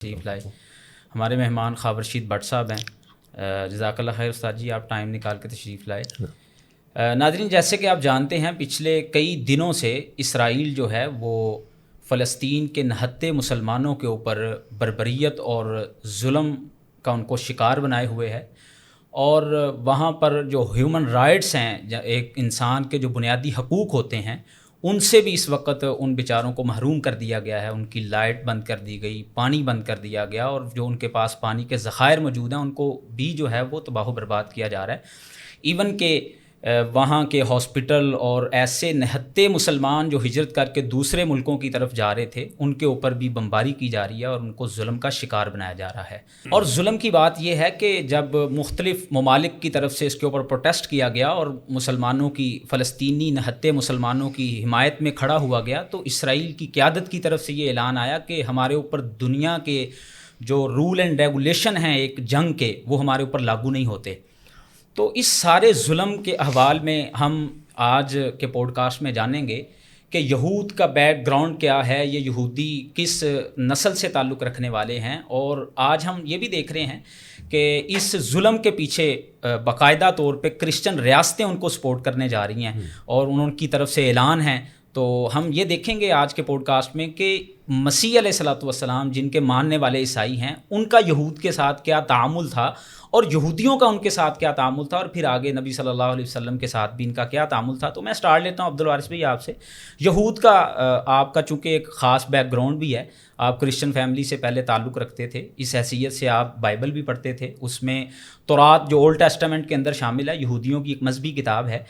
تشریف لائے. ہمارے مہمان خاور رشید بٹ صاحب ہیں. جزاک اللہ خیر استاد جی، آپ ٹائم نکال کے تشریف لائے. ناظرین، جیسے کہ آپ جانتے ہیں پچھلے کئی دنوں سے اسرائیل جو ہے وہ فلسطین کے نہتے مسلمانوں کے اوپر بربریت اور ظلم کا ان کو شکار بنائے ہوئے ہے، اور وہاں پر جو ہیومن رائٹس ہیں، ایک انسان کے جو بنیادی حقوق ہوتے ہیں، ان سے بھی اس وقت ان بیچاروں کو محروم کر دیا گیا ہے. ان کی لائٹ بند کر دی گئی، پانی بند کر دیا گیا، اور جو ان کے پاس پانی کے ذخائر موجود ہیں ان کو بھی جو ہے وہ تباہ و برباد کیا جا رہا ہے. ایون کہ وہاں کے ہاسپٹل اور ایسے نہتے مسلمان جو ہجرت کر کے دوسرے ملکوں کی طرف جا رہے تھے، ان کے اوپر بھی بمباری کی جا رہی ہے اور ان کو ظلم کا شکار بنایا جا رہا ہے. اور ظلم کی بات یہ ہے کہ جب مختلف ممالک کی طرف سے اس کے اوپر پروٹیسٹ کیا گیا اور مسلمانوں کی، فلسطینی نہتے مسلمانوں کی حمایت میں کھڑا ہوا گیا، تو اسرائیل کی قیادت کی طرف سے یہ اعلان آیا کہ ہمارے اوپر دنیا کے جو رول اینڈ ریگولیشن ہیں ایک جنگ کے، وہ ہمارے اوپر لاگو نہیں ہوتے. تو اس سارے ظلم کے احوال میں ہم آج کے پوڈ کاسٹ میں جانیں گے کہ یہود کا بیک گراؤنڈ کیا ہے، یہ یہودی کس نسل سے تعلق رکھنے والے ہیں. اور آج ہم یہ بھی دیکھ رہے ہیں کہ اس ظلم کے پیچھے باقاعدہ طور پہ کرسچن ریاستیں ان کو سپورٹ کرنے جا رہی ہیں اور ان کی طرف سے اعلان ہیں. تو ہم یہ دیکھیں گے آج کے پوڈ کاسٹ میں کہ مسیح علیہ الصلوۃ والسلام جن کے ماننے والے عیسائی ہیں، ان کا یہود کے ساتھ کیا تعامل تھا اور یہودیوں کا ان کے ساتھ کیا تعامل تھا، اور پھر آگے نبی صلی اللہ علیہ وسلم کے ساتھ بھی ان کا کیا تعامل تھا. تو میں سٹارٹ لیتا ہوں عبدالوارث بھائی آپ سے. یہود کا آپ کا چونکہ ایک خاص بیک گراؤنڈ بھی ہے، آپ کرسچن فیملی سے پہلے تعلق رکھتے تھے، اس حیثیت سے آپ بائبل بھی پڑھتے تھے، اس میں تورات جو اولڈ ٹیسٹامنٹ کے اندر شامل ہے، یہودیوں کی ایک مذہبی کتاب ہے.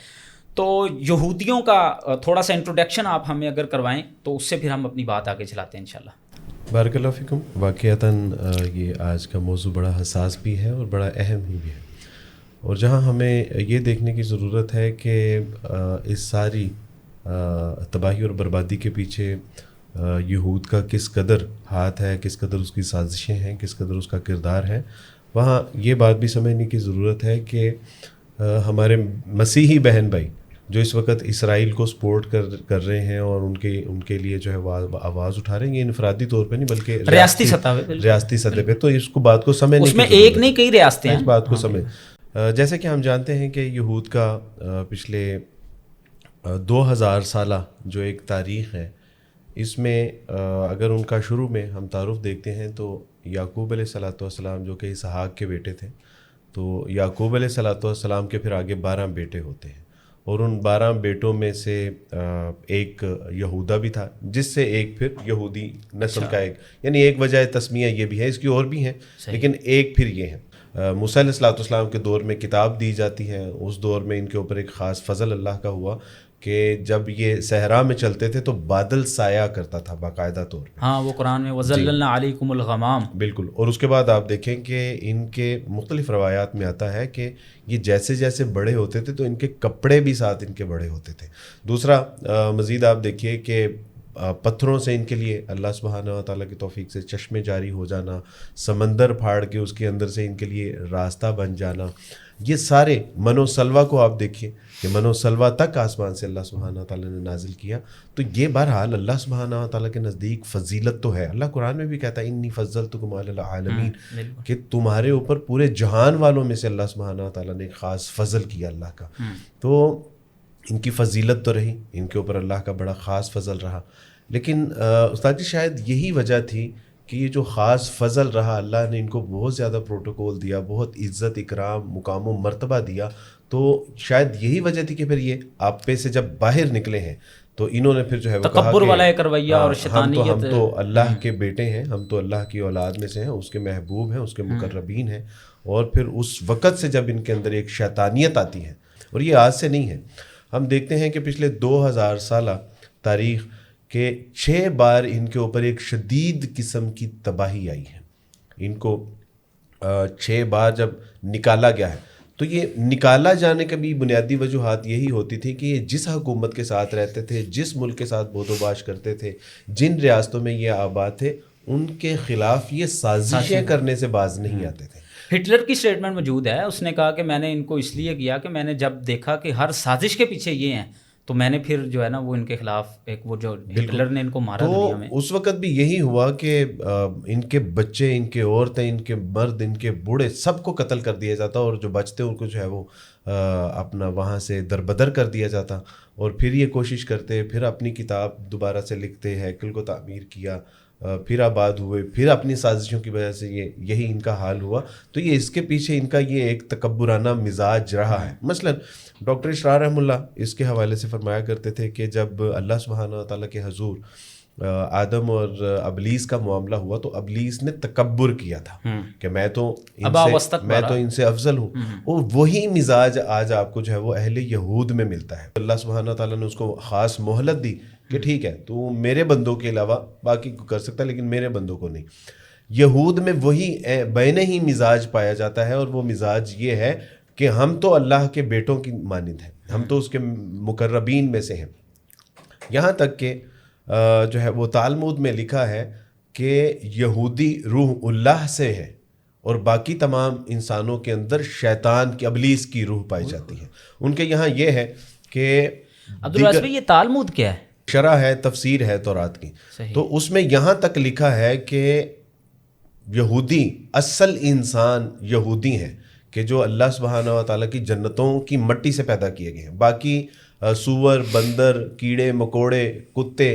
تو یہودیوں کا تھوڑا سا انٹروڈکشن آپ ہمیں اگر کروائیں تو اس سے پھر ہم اپنی بات آگے چلاتے ہیں انشاءاللہ. بارک اللہ فیکم. واقعتاً یہ آج کا موضوع بڑا حساس بھی ہے اور بڑا اہم ہی بھی ہے، اور جہاں ہمیں یہ دیکھنے کی ضرورت ہے کہ اس ساری تباہی اور بربادی کے پیچھے یہود کا کس قدر ہاتھ ہے، کس قدر اس کی سازشیں ہیں، کس قدر اس کا کردار ہے. وہاں یہ بات بھی سمجھنے کی ضرورت ہے کہ ہمارے مسیحی بہن بھائی جو اس وقت اسرائیل کو سپورٹ کر رہے ہیں اور ان کے لیے جو ہے آواز اٹھا رہے ہیں، یہ انفرادی طور پہ نہیں بلکہ ریاستی سطح پہ. تو اس کو بات کو سمجھنے اس میں ایک نہیں کئی ریاستیں ہیں، اس بات کو سمجھ. جیسے کہ ہم جانتے ہیں کہ یہود کا پچھلے 2000 سالہ جو ایک تاریخ ہے، اس میں اگر ان کا شروع میں ہم تعارف دیکھتے ہیں تو یعقوب علیہ الصلوۃ والسلام جو کہ اسحاق کے بیٹے تھے، تو یعقوب علیہ الصلوۃ والسلام کے پھر آگے 12 بیٹے ہوتے ہیں، اور ان 12 بیٹوں میں سے ایک یہودا بھی تھا، جس سے ایک پھر یہودی نسل کا ایک، یعنی ایک وجہ تسمیہ یہ بھی ہے، اس کی اور بھی ہیں لیکن ایک پھر یہ ہے. موسیٰ علیہ السلام کے دور میں کتاب دی جاتی ہے، اس دور میں ان کے اوپر ایک خاص فضل اللہ کا ہوا کہ جب یہ صحرا میں چلتے تھے تو بادل سایہ کرتا تھا باقاعدہ طور پہ. ہاں، وہ قرآن میں وَظَلَّلْنَا عَلَيْكُمُ الْغَمَامَ. بالکل. اور اس کے بعد آپ دیکھیں کہ ان کے مختلف روایات میں آتا ہے کہ یہ جیسے جیسے بڑے ہوتے تھے تو ان کے کپڑے بھی ساتھ ان کے بڑے ہوتے تھے. دوسرا مزید آپ دیکھیے کہ پتھروں سے ان کے لیے اللہ سبحانہ و تعالیٰ کی توفیق سے چشمے جاری ہو جانا، سمندر پھاڑ کے اس کے اندر سے ان کے لیے راستہ بن جانا، یہ سارے منو سلوا کو آپ دیکھیے کہ منو سلوا تک آسمان سے اللہ سبحانہ و تعالیٰ نے نازل کیا. تو یہ بہرحال اللہ سبحانہ و تعالیٰ کے نزدیک فضیلت تو ہے. اللہ قرآن میں بھی کہتا ہے انی فضلتکم علی العالمین، کہ تمہارے اوپر پورے جہان والوں میں سے اللہ سبحانہ و تعالیٰ نے ایک خاص فضل کیا اللہ کا. تو ان کی فضیلت تو رہی، ان کے اوپر اللہ کا بڑا خاص فضل رہا. لیکن استاد جی شاید یہی وجہ تھی کہ یہ جو خاص فضل رہا، اللہ نے ان کو بہت زیادہ پروٹوکول دیا، بہت عزت اکرام مقام و مرتبہ دیا. تو شاید یہی وجہ تھی کہ پھر یہ آپ پہ سے جب باہر نکلے ہیں تو انہوں نے پھر جو ہے وہ تکبر والا ایک رویہ اور شیطانیت، ہم تو اللہ کے بیٹے ہیں، ہم تو اللہ کی اولاد میں سے ہیں، اس کے محبوب ہیں، اس کے مقربین ہیں. اور پھر اس وقت سے جب ان کے اندر ایک شیطانیت آتی ہے، اور یہ آج سے نہیں ہے، ہم دیکھتے ہیں کہ پچھلے 2000 سالہ تاریخ کے 6 بار ان کے اوپر ایک شدید قسم کی تباہی آئی ہے. ان کو 6 بار جب نکالا گیا ہے، تو یہ نکالا جانے کا بھی بنیادی وجوہات یہی ہوتی تھی کہ یہ جس حکومت کے ساتھ رہتے تھے، جس ملک کے ساتھ بود و باش کرتے تھے، جن ریاستوں میں یہ آباد تھے، ان کے خلاف یہ سازشیں کرنے سے باز نہیں آتے تھے. ہٹلر کی سٹیٹمنٹ موجود ہے، اس نے کہا کہ میں نے ان کو اس لیے کیا کہ میں نے جب دیکھا کہ ہر سازش کے پیچھے یہ ہیں تو میں نے پھر جو ہے نا وہ ان کے خلاف ایک وہ جو ہٹلر نے ان کو مارا دنیا میں، تو اس وقت بھی یہی ہوا کہ ان کے بچے، ان کے عورتیں، ان کے مرد، ان کے بوڑھے، سب کو قتل کر دیا جاتا، اور جو بچتے ان کو جو ہے وہ اپنا وہاں سے دربدر کر دیا جاتا، اور پھر یہ کوشش کرتے، پھر اپنی کتاب دوبارہ سے لکھتے، ہیکل کو تعمیر کیا، پھر آباد ہوئے، پھر اپنی سازشوں کی وجہ سے یہی ان کا حال ہوا۔ تو یہ اس کے پیچھے ان کا یہ ایک تکبرانہ مزاج رہا ہے۔ مثلا ڈاکٹر اسرار رحمہ اللہ اس کے حوالے سے فرمایا کرتے تھے کہ جب اللہ سبحانہ و تعالیٰ کے حضور آدم اور ابلیس کا معاملہ ہوا تو ابلیس نے تکبر کیا تھا کہ میں تو ان سے افضل ہوں، اور وہی مزاج آج آپ کو جو ہے وہ اہل یہود میں ملتا ہے۔ اللہ سبحانہ و تعالیٰ نے اس کو خاص مہلت دی کہ ٹھیک ہے تو میرے بندوں کے علاوہ باقی کو کر سکتا ہے لیکن میرے بندوں کو نہیں۔ یہود میں وہی بین ہی مزاج پایا جاتا ہے، اور وہ مزاج یہ ہے کہ ہم تو اللہ کے بیٹوں کی مانند ہیں، ہم تو اس کے مقربین میں سے ہیں۔ یہاں تک کہ جو ہے وہ تالمود میں لکھا ہے کہ یہودی روح اللہ سے ہے اور باقی تمام انسانوں کے اندر شیطان کی، ابلیس کی روح پائی جاتی ہے۔ ان کے یہاں یہ ہے کہ عبدالواس بھائی یہ تالمود کیا ہے؟ شرح ہے، تفسیر ہے تورات کی۔ تو اس میں یہاں تک لکھا ہے کہ یہودی، اصل انسان یہودی ہیں کہ جو اللہ سبحانہ و تعالیٰ کی جنتوں کی مٹی سے پیدا کیے گئے ہیں۔ باقی سور، بندر، کیڑے مکوڑے، کتے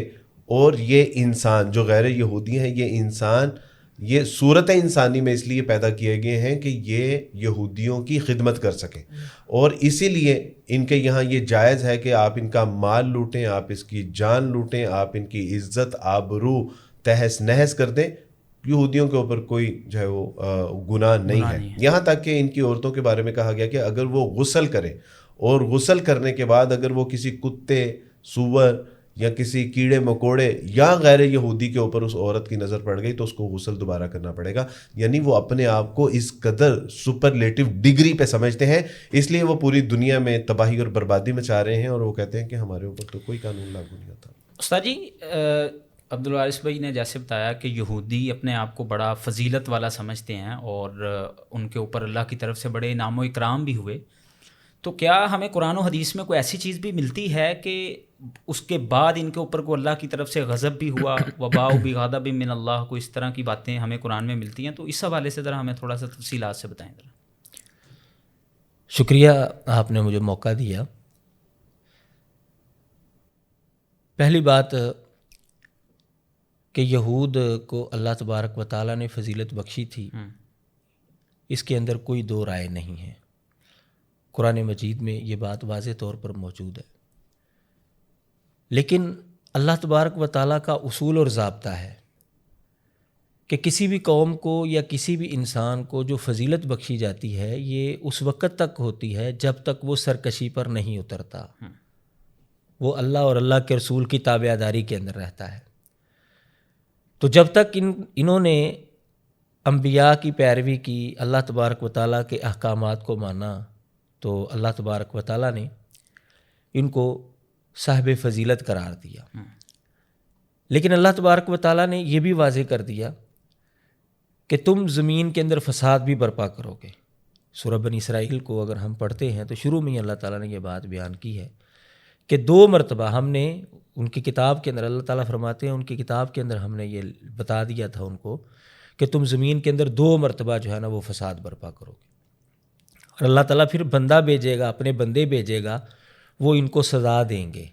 اور یہ انسان جو غیر یہودی ہیں، یہ انسان یہ صورت انسانی میں اس لیے پیدا کیے گئے ہیں کہ یہ یہودیوں کی خدمت کر سکیں، اور اسی لیے ان کے یہاں یہ جائز ہے کہ آپ ان کا مال لوٹیں، آپ اس کی جان لوٹیں، آپ ان کی عزت آبرو تہس نہس کر دیں۔ یہودیوں کے اوپر کوئی جو ہے وہ گناہ نہیں ہے۔ یہاں تک کہ ان کی عورتوں کے بارے میں کہا گیا کہ اگر وہ غسل کریں اور غسل کرنے کے بعد اگر وہ کسی کتے، سور یا کسی کیڑے مکوڑے یا غیر یہودی کے اوپر اس عورت کی نظر پڑ گئی تو اس کو غسل دوبارہ کرنا پڑے گا۔ یعنی وہ اپنے آپ کو اس قدر سپرلیٹو ڈگری پہ سمجھتے ہیں، اس لیے وہ پوری دنیا میں تباہی اور بربادی مچا رہے ہیں، اور وہ کہتے ہیں کہ ہمارے اوپر تو کوئی قانون لاگو نہیں ہوتا۔ استاد جی، عبدالوارث بھائی نے جیسے بتایا کہ یہودی اپنے آپ کو بڑا فضیلت والا سمجھتے ہیں اور ان کے اوپر اللہ کی طرف سے بڑے انعام و اکرام بھی ہوئے، تو کیا ہمیں قرآن و حدیث میں کوئی ایسی چیز بھی ملتی ہے کہ اس کے بعد ان کے اوپر کو اللہ کی طرف سے غضب بھی ہوا، وباء بغضب من اللہ، کو اس طرح کی باتیں ہمیں قرآن میں ملتی ہیں؟ تو اس حوالے سے ذرا ہمیں تھوڑا سا تفصیلات سے بتائیں ذرا۔ شکریہ، آپ نے مجھے موقع دیا۔ پہلی بات کہ یہود کو اللہ تبارک و تعالیٰ نے فضیلت بخشی تھی، اس کے اندر کوئی دو رائے نہیں ہے۔ قرآن مجید میں یہ بات واضح طور پر موجود ہے، لیکن اللہ تبارک و تعالیٰ کا اصول اور ضابطہ ہے کہ کسی بھی قوم کو یا کسی بھی انسان کو جو فضیلت بخشی جاتی ہے یہ اس وقت تک ہوتی ہے جب تک وہ سرکشی پر نہیں اترتا، وہ اللہ اور اللہ کے رسول کی تابعداری کے اندر رہتا ہے۔ تو جب تک انہوں نے انبیاء کی پیروی کی، اللہ تبارک و تعالیٰ کے احکامات کو مانا، تو اللہ تبارک و تعالیٰ نے ان کو صاحب فضیلت قرار دیا۔ لیکن اللہ تبارک و تعالیٰ نے یہ بھی واضح کر دیا کہ تم زمین کے اندر فساد بھی برپا کرو گے۔ سورہ بنی اسرائیل کو اگر ہم پڑھتے ہیں تو شروع میں ہی اللہ تعالیٰ نے یہ بات بیان کی ہے کہ 2 مرتبہ ہم نے ان کی کتاب کے اندر، اللہ تعالیٰ فرماتے ہیں ان کی کتاب کے اندر ہم نے یہ بتا دیا تھا ان کو کہ تم زمین کے اندر 2 مرتبہ جو ہے نا وہ فساد برپا کرو گے، اور اللہ تعالیٰ پھر بندہ بھیجے گا، اپنے بندے بھیجے گا، وہ ان کو سزا دیں گے۔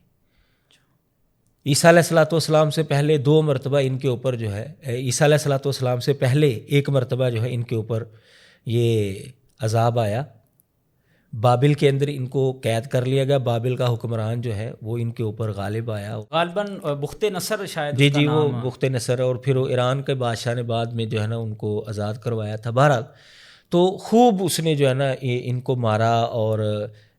عیسیٰ علیہ الصلوۃ والسلام سے پہلے 2 مرتبہ ان کے اوپر جو ہے، عیسیٰ علیہ الصلوۃ والسلام سے پہلے 1 مرتبہ جو ہے ان کے اوپر یہ عذاب آیا۔ بابل کے اندر ان کو قید کر لیا گیا، بابل کا حکمران جو ہے وہ ان کے اوپر غالب آیا، غالباً بخت نصر شاید، جی وہ بخت نصر، اور پھر وہ ایران کے بادشاہ نے بعد میں جو ہے نا ان کو آزاد کروایا تھا۔ بہرحال تو خوب اس نے جو ہے نا ان کو مارا اور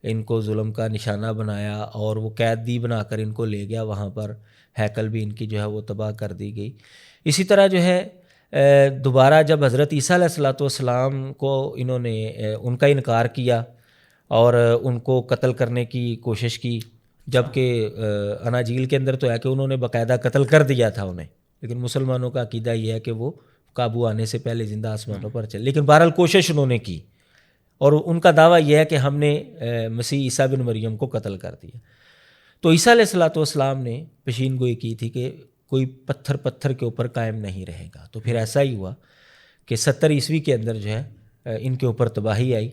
ان کو ظلم کا نشانہ بنایا، اور وہ قیدی بنا کر ان کو لے گیا وہاں پر، ہیکل بھی ان کی جو ہے وہ تباہ کر دی گئی۔ اسی طرح جو ہے دوبارہ جب حضرت عیسیٰ علیہ الصلوۃ والسلام کو انہوں نے ان کا انکار کیا اور ان کو قتل کرنے کی کوشش کی، جبکہ اناجیل کے اندر تو ہے کہ انہوں نے باقاعدہ قتل کر دیا تھا انہیں، لیکن مسلمانوں کا عقیدہ یہ ہے کہ وہ قابو آنے سے پہلے زندہ آسمانوں پر چلے، لیکن بہرحال کوشش انہوں نے کی، اور ان کا دعویٰ یہ ہے کہ ہم نے مسیح عیسیٰ بن مریم کو قتل کر دیا۔ تو عیسیٰ علیہ الصلوۃ والسلام نے پیشین گوئی کی تھی کہ کوئی پتھر کے اوپر قائم نہیں رہے گا. تو پھر ایسا ہی ہوا کہ 70 عیسوی کے اندر جو ہے ان کے اوپر تباہی آئی.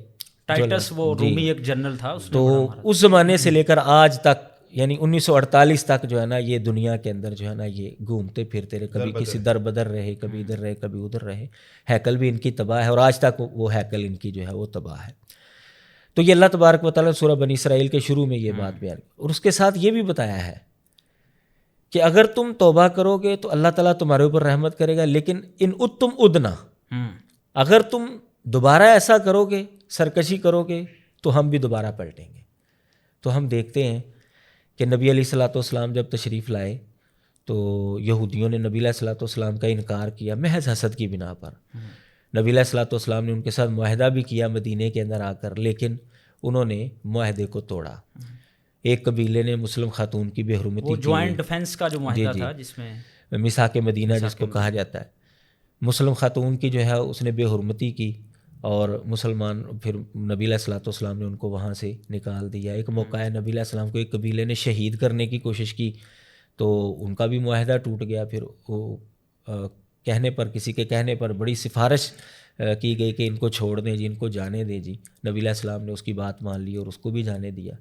ٹائٹس وہ رومی ایک جنرل تھا, اس تو اس زمانے سے لے کر آج تک یعنی 1948 تک جو ہے نا یہ دنیا کے اندر جو ہے نا یہ گھومتے پھرتے رہے, کبھی کسی در بدر رہے, کبھی ادھر رہے, کبھی ادھر رہے. ہیکل بھی ان کی تباہ ہے اور آج تک وہ ہیکل ان کی جو ہے وہ تباہ ہے. تو یہ اللہ تبارک و تعالیٰ سورہ بنی اسرائیل کے شروع میں یہ بات بیان کی, اور اس کے ساتھ یہ بھی بتایا ہے کہ اگر تم توبہ کرو گے تو اللہ تعالیٰ تمہارے اوپر رحمت کرے گا, لیکن ان اتم ادنا, اگر تم دوبارہ ایسا کرو گے, سرکشی کرو گے, تو ہم بھی دوبارہ پلٹیں گے. تو ہم دیکھتے ہیں کہ نبی علیہ الصلوۃ والسلام جب تشریف لائے تو یہودیوں نے نبی علیہ الصلوۃ والسلام کا انکار کیا محض حسد کی بنا پر. نبی علیہ الصلوۃ والسلام نے ان کے ساتھ معاہدہ بھی کیا مدینے کے اندر آ کر, لیکن انہوں نے معاہدے کو توڑا. ایک قبیلے نے مسلم خاتون کی بے حرمتی کی, جوائنٹ ڈیفنس کا جو معاہدہ تھا جس میں میثاق مدینہ جس کو کہا جاتا ہے, مسلم خاتون کی جو ہے اس نے بے حرمتی کی اور مسلمان پھر نبی علیہ الصلوۃ والسلام نے ان کو وہاں سے نکال دیا. ایک موقع ہے نبی علیہ السلام کو ایک قبیلے نے شہید کرنے کی کوشش کی تو ان کا بھی معاہدہ ٹوٹ گیا. پھر وہ کہنے پر, کسی کے کہنے پر بڑی سفارش کی گئی کہ ان کو چھوڑ دیں جی, ان کو جانے دیں جی. نبی علیہ السلام نے اس کی بات مان لی اور اس کو بھی جانے دیا.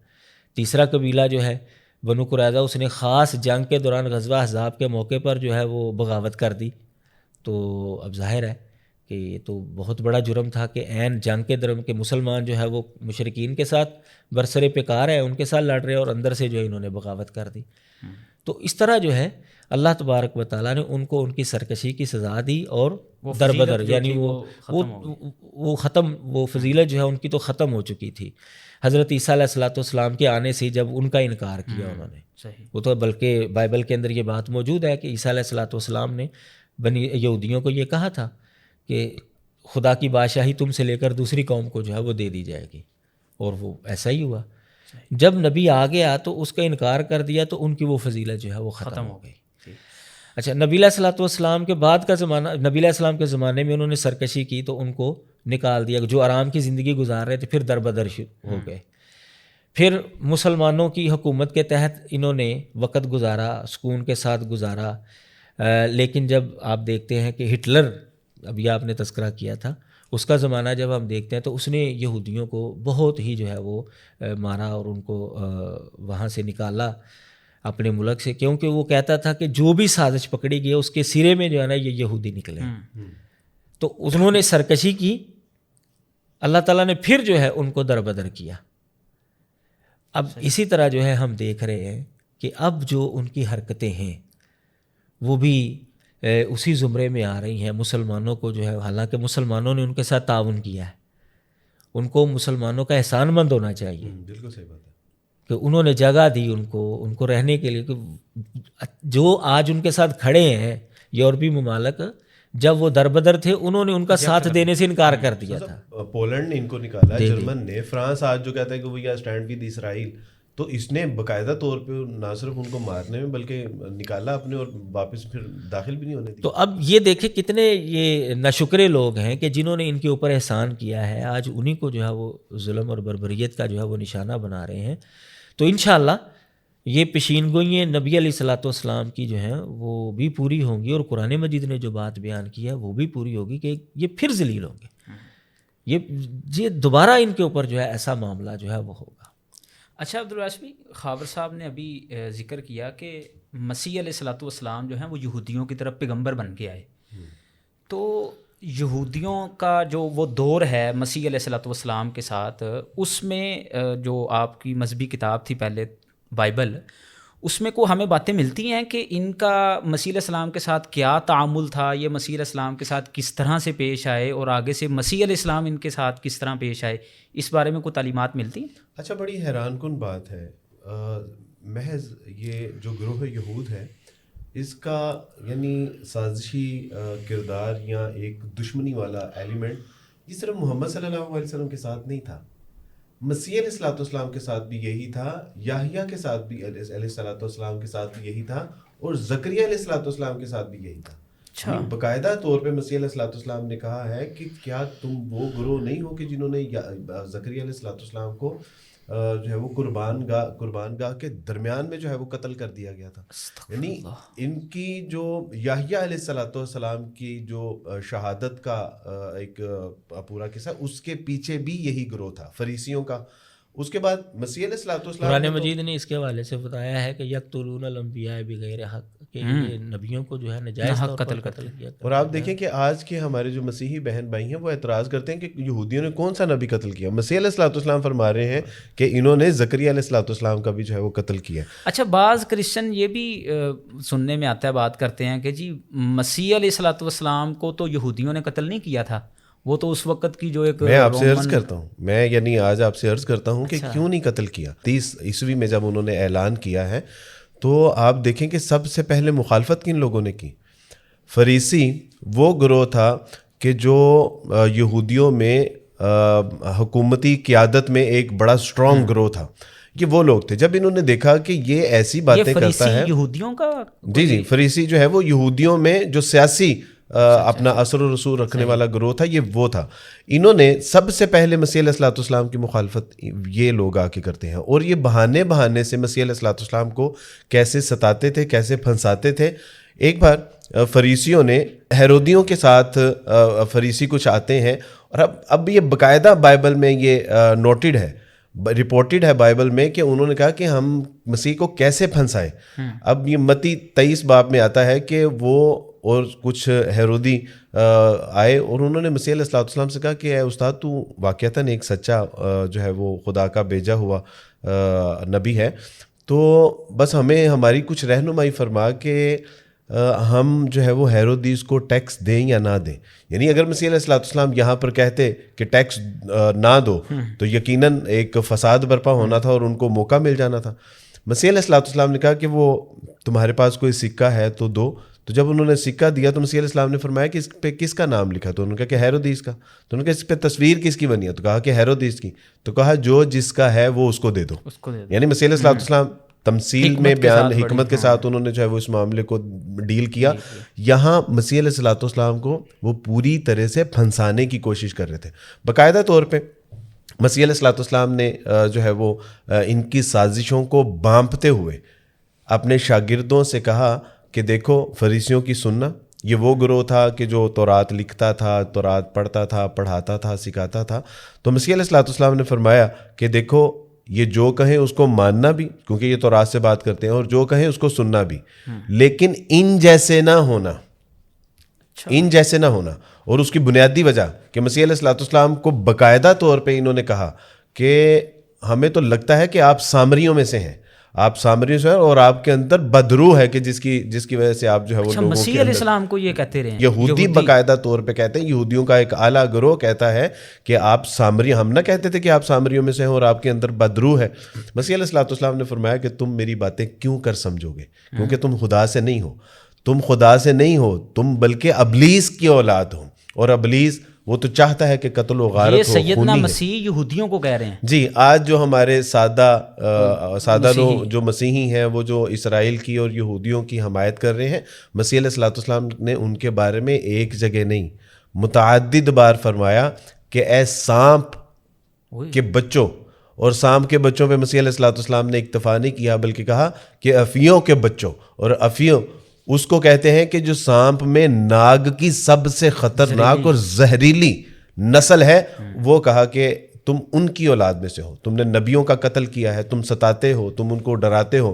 تیسرا قبیلہ جو ہے بنو قریظہ, اس نے خاص جنگ کے دوران غزوہ احزاب کے موقع پر جو ہے وہ بغاوت کر دی. تو اب ظاہر ہے کہ یہ تو بہت بڑا جرم تھا کہ عین جنگ کے درم کے مسلمان جو ہے وہ مشرکین کے ساتھ برسر پیکار ہے, ان کے ساتھ لڑ رہے اور اندر سے جو ہے انہوں نے بغاوت کر دی. تو اس طرح جو ہے اللہ تبارک و تعالیٰ نے ان کو ان کی سرکشی کی سزا دی اور در بدر یعنی وہ ختم, وہ فضیلت جو ہے ان کی تو ختم ہو چکی تھی. حضرت عیسیٰ علیہ الصلوۃ والسلام کے آنے سے جب ان کا انکار کیا انہوں نے, وہ تو بلکہ بائبل کے اندر یہ بات موجود ہے کہ عیسیٰ علیہ الصلوۃ والسلام نے بنی یہودیوں کو یہ کہا تھا کہ خدا کی بادشاہی تم سے لے کر دوسری قوم کو جو ہے وہ دے دی جائے گی, اور وہ ایسا ہی ہوا. جب نبی آ گیا تو اس کا انکار کر دیا تو ان کی وہ فضیلت جو ہے وہ ختم ہو گئی. اچھا, نبی علیہ الصلوۃ والسلام کے بعد کا زمانہ, نبی علیہ السلام کے زمانے میں انہوں نے سرکشی کی تو ان کو نکال دیا. جو آرام کی زندگی گزار رہے تھے پھر در بدر ہو گئے. پھر مسلمانوں کی حکومت کے تحت انہوں نے وقت گزارا, سکون کے ساتھ گزارا. لیکن جب آپ دیکھتے ہیں کہ ہٹلر, ابھی آپ نے تذکرہ کیا تھا, اس کا زمانہ جب ہم دیکھتے ہیں تو اس نے یہودیوں کو بہت ہی جو ہے وہ مارا اور ان کو وہاں سے نکالا اپنے ملک سے, کیونکہ وہ کہتا تھا کہ جو بھی سازش پکڑی گئی اس کے سرے میں جو ہے نا یہ یہودی نکلے. تو انہوں نے سرکشی کی, اللہ تعالیٰ نے پھر جو ہے ان کو در بدر کیا. اب اسی طرح جو ہے ہم دیکھ رہے ہیں کہ اب جو ان کی حرکتیں ہیں وہ بھی اسی زمرے میں آ رہی ہیں. مسلمانوں کو جو ہے, حالانکہ مسلمانوں نے ان کے ساتھ تعاون کیا ہے, ان کو مسلمانوں کا احسان مند ہونا چاہیے. بالکل صحیح بات ہے کہ انہوں نے جگہ دی ان کو رہنے کے لیے. جو آج ان کے ساتھ کھڑے ہیں یورپی ممالک, جب وہ در بدر تھے انہوں نے ان کا ساتھ دینے سے انکار کر دیا تھا. پولینڈ نے ان کو نکالا, جرمن نے, فرانس آج جو کہتا ہے کہ وہ یا اسٹینڈ ود اسرائیل, تو اس نے باقاعدہ طور پہ نہ صرف ان کو مارنے میں بلکہ نکالا اپنے اور واپس پھر داخل بھی نہیں ہونے دیا. تو اب یہ دیکھیں کتنے یہ ناشکرے لوگ ہیں کہ جنہوں نے ان کے اوپر احسان کیا ہے, آج انہی کو جو ہے وہ ظلم اور بربریت کا جو ہے وہ نشانہ بنا رہے ہیں. تو انشاءاللہ یہ پیشین گوئییں نبی علیہ الصلوۃ والسلام کی جو ہیں وہ بھی پوری ہوں گی, اور قرآن مجید نے جو بات بیان کی ہے وہ بھی پوری ہوگی کہ یہ پھر ذلیل ہوں گے. یہ دوبارہ ان کے اوپر جو ہے ایسا معاملہ جو ہے وہ ہوگا. اچھا عبدالواسع خابر صاحب نے ابھی ذکر کیا کہ مسیح علیہ الصلوۃ والسلام جو ہیں وہ یہودیوں کی طرف پیغمبر بن کے آئے. تو یہودیوں کا جو وہ دور ہے مسیح علیہ الصلوۃ والسلام کے ساتھ, اس میں جو آپ کی مذہبی کتاب تھی پہلے بائبل, اس میں کو ہمیں باتیں ملتی ہیں کہ ان کا مسیح علیہ السلام کے ساتھ کیا تعامل تھا, یہ مسیح علیہ السلام کے ساتھ کس طرح سے پیش آئے, اور آگے سے مسیح علیہ السلام ان کے ساتھ کس طرح پیش آئے, اس بارے میں کوئی تعلیمات ملتی ہیں؟ اچھا, بڑی حیران کن بات ہے. محض یہ جو گروہ یہود ہے اس کا یعنی سازشی کردار یا ایک دشمنی والا ایلیمنٹ یہ صرف محمد صلی اللہ علیہ وسلم کے ساتھ نہیں تھا, مسیح علیہ الصلوۃ والسلام کے ساتھ بھی یہی تھا, یحییٰ کے ساتھ بھی علیہ الصلوۃ والسلام کے ساتھ بھی یہی تھا, اور زکریا علیہ الصلوۃ والسلام کے ساتھ بھی یہی تھا. باقاعدہ طور پہ مسیح علیہ الصلوۃ والسلام نے کہا ہے کہ کیا تم وہ گروہ نہیں ہو کہ جنہوں نے زکریا علیہ الصلوۃ والسلام کو جو ہے وہ قربان گاہ کے درمیان میں جو ہے وہ قتل کر دیا گیا تھا. یعنی ان کی جو یحییٰ علیہ الصلوۃ والسلام کی جو شہادت کا ایک پورا قصہ، اس کے پیچھے بھی یہی گروہ تھا فریسیوں کا. اس کے بعد مسیح علیہ الصلوۃ والسلام قرآن مجید نے اس کے حوالے سے بتایا ہے کہ یقتلون الانبیاء بغیر حق، کہ یہ نبیوں کو جو ہے ناجائز طور پر قتل کیا. اور آپ دیکھیں کہ آج کے ہمارے جو مسیحی بہن بھائی ہیں وہ اعتراض کرتے ہیں کہ یہودیوں نے کون سا نبی قتل کیا. مسیح علیہ الصلوۃ والسلام فرما رہے ہیں کہ انہوں نے زکریا علیہ الصلوۃ والسلام کا بھی جو ہے وہ قتل کیا. اچھا، بعض کرسچن یہ بھی سننے میں آتا ہے، بات کرتے ہیں کہ جی مسیح علیہ الصلوۃ والسلام کو تو یہودیوں نے قتل نہیں کیا تھا، وہ تو اس وقت کی جو ایک میں آپ سے عرض کرتا ہوں، میں یعنی آج آپ سے عرض کرتا ہوں کہ کیوں نہیں قتل کیا. 30 عیسوی میں جب انہوں نے اعلان کیا ہے تو آپ دیکھیں کہ سب سے پہلے مخالفت کن لوگوں نے کی. فریسی وہ گروہ تھا کہ جو یہودیوں میں حکومتی قیادت میں ایک بڑا اسٹرانگ گروہ تھا. یہ وہ لوگ تھے. جب انہوں نے دیکھا کہ یہ ایسی باتیں کرتا ہے، یہودیوں کا جی فریسی جو ہے وہ یہودیوں میں جو سیاسی اپنا اثر و رسوخ رکھنے والا گروہ تھا، یہ وہ تھا. انہوں نے سب سے پہلے مسیح علیہ الصلوۃ والسلام کی مخالفت یہ لوگ آ کے کرتے ہیں، اور یہ بہانے سے مسیح علیہ الصلوۃ والسلام کو کیسے ستاتے تھے، کیسے پھنساتے تھے. ایک بار فریسیوں نے ہیرودیوں کے ساتھ، فریسی کچھ آتے ہیں، اور اب یہ باقاعدہ بائبل میں یہ نوٹڈ ہے، رپورٹڈ ہے بائبل میں، کہ انہوں نے کہا کہ ہم مسیح کو کیسے پھنسائیں. اب یہ متی 23 باب میں آتا ہے کہ وہ اور کچھ ہیرودی آئے اور انہوں نے مسیح علیہ الصلوۃ والسلام سے کہا کہ اے استاد، تو واقعتاً ایک سچا جو ہے وہ خدا کا بھیجا ہوا نبی ہے، تو بس ہمیں ہماری کچھ رہنمائی فرما کہ ہم جو ہے وہ ہیرودیس کو ٹیکس دیں یا نہ دیں. یعنی اگر مسیح علیہ الصلوۃ والسلام یہاں پر کہتے کہ ٹیکس نہ دو تو یقیناً ایک فساد برپا ہونا تھا اور ان کو موقع مل جانا تھا. مسیح علیہ الصلوۃ والسلام نے کہا کہ وہ تمہارے پاس کوئی سکہ ہے تو دو. تو جب انہوں نے سکہ دیا تو مسیح علیہ السلام نے فرمایا کہ اس پہ کس کا نام لکھا؟ تو انہوں نے کہا کہ ہیرودیس کا. تو انہوں نے کہا اس پہ تصویر کس کی بنی ہے؟ تو کہا کہ ہیرودیس کی. تو کہا جو جس کا ہے وہ اس کو دے دو. یعنی مسیح علیہ الصلوۃ والسلام تمثیل میں بیان حکمت کے ساتھ انہوں نے جو ہے وہ اس معاملے کو ڈیل کیا. یہاں مسیح علیہ الصلوۃ والسلام کو وہ پوری طرح سے پھنسانے کی کوشش کر رہے تھے. باقاعدہ طور پہ مسیح علیہ الصلوۃ والسلام نے جو ہے وہ ان کی سازشوں کو بانپتے ہوئے اپنے شاگردوں سے کہا کہ دیکھو فریسیوں کی سننا، یہ وہ گروہ تھا کہ جو تورات لکھتا تھا، تورات پڑھتا تھا، پڑھاتا تھا، سکھاتا تھا. تو مسیح علیہ الصلوۃ والسلام نے فرمایا کہ دیکھو یہ جو کہیں اس کو ماننا بھی، کیونکہ یہ تورات سے بات کرتے ہیں، اور جو کہیں اس کو سننا بھی، لیکن ان جیسے نہ ہونا. ان جیسے نہ ہونا. اور اس کی بنیادی وجہ کہ مسیح علیہ الصلوۃ والسلام کو باقاعدہ طور پہ انہوں نے کہا کہ ہمیں تو لگتا ہے کہ آپ سامریوں میں سے ہیں، آپ سامریوں سے ہیں، اور آپ کے اندر بدروح ہے کہ جس کی وجہ سے آپ جو ہے وہ لوگوں مسیح علیہ السلام کو یہ کہتے رہے ہیں. یہودی باقاعدہ طور پہ کہتے ہیں، یہودیوں کا ایک اعلیٰ گروہ کہتا ہے کہ آپ سامری، ہم نہ کہتے تھے کہ آپ سامریوں میں سے ہیں اور آپ کے اندر بدروح ہے. مسیح علیہ الصلوۃ والسلام نے فرمایا کہ تم میری باتیں کیوں کر سمجھو گے؟ کیونکہ تم خدا سے نہیں ہو، تم خدا سے نہیں ہو، تم بلکہ ابلیس کی اولاد ہو. اور ابلیس وہ تو چاہتا ہے کہ قتل و غارت ہو. یہ سیدنا مسیح یہودیوں کو کہہ رہے ہیں. جی، آج جو ہمارے سادہ لوگ جو مسیحی ہیں، وہ جو اسرائیل کی اور یہودیوں کی حمایت کر رہے ہیں، مسیح علیہ الصلوۃ والسلام نے ان کے بارے میں ایک جگہ نہیں متعدد بار فرمایا کہ اے سانپ کے بچوں. اور سانپ کے بچوں پہ مسیح علیہ الصلوۃ والسلام نے اکتفا نہیں کیا، بلکہ کہا کہ افیوں کے بچوں. اور افیوں اس کو کہتے ہیں کہ جو سانپ میں ناگ کی سب سے خطرناک اور زہریلی نسل ہے. وہ کہا کہ تم ان کی اولاد میں سے ہو، تم نے نبیوں کا قتل کیا ہے، تم ستاتے ہو، تم ان کو ڈراتے ہو.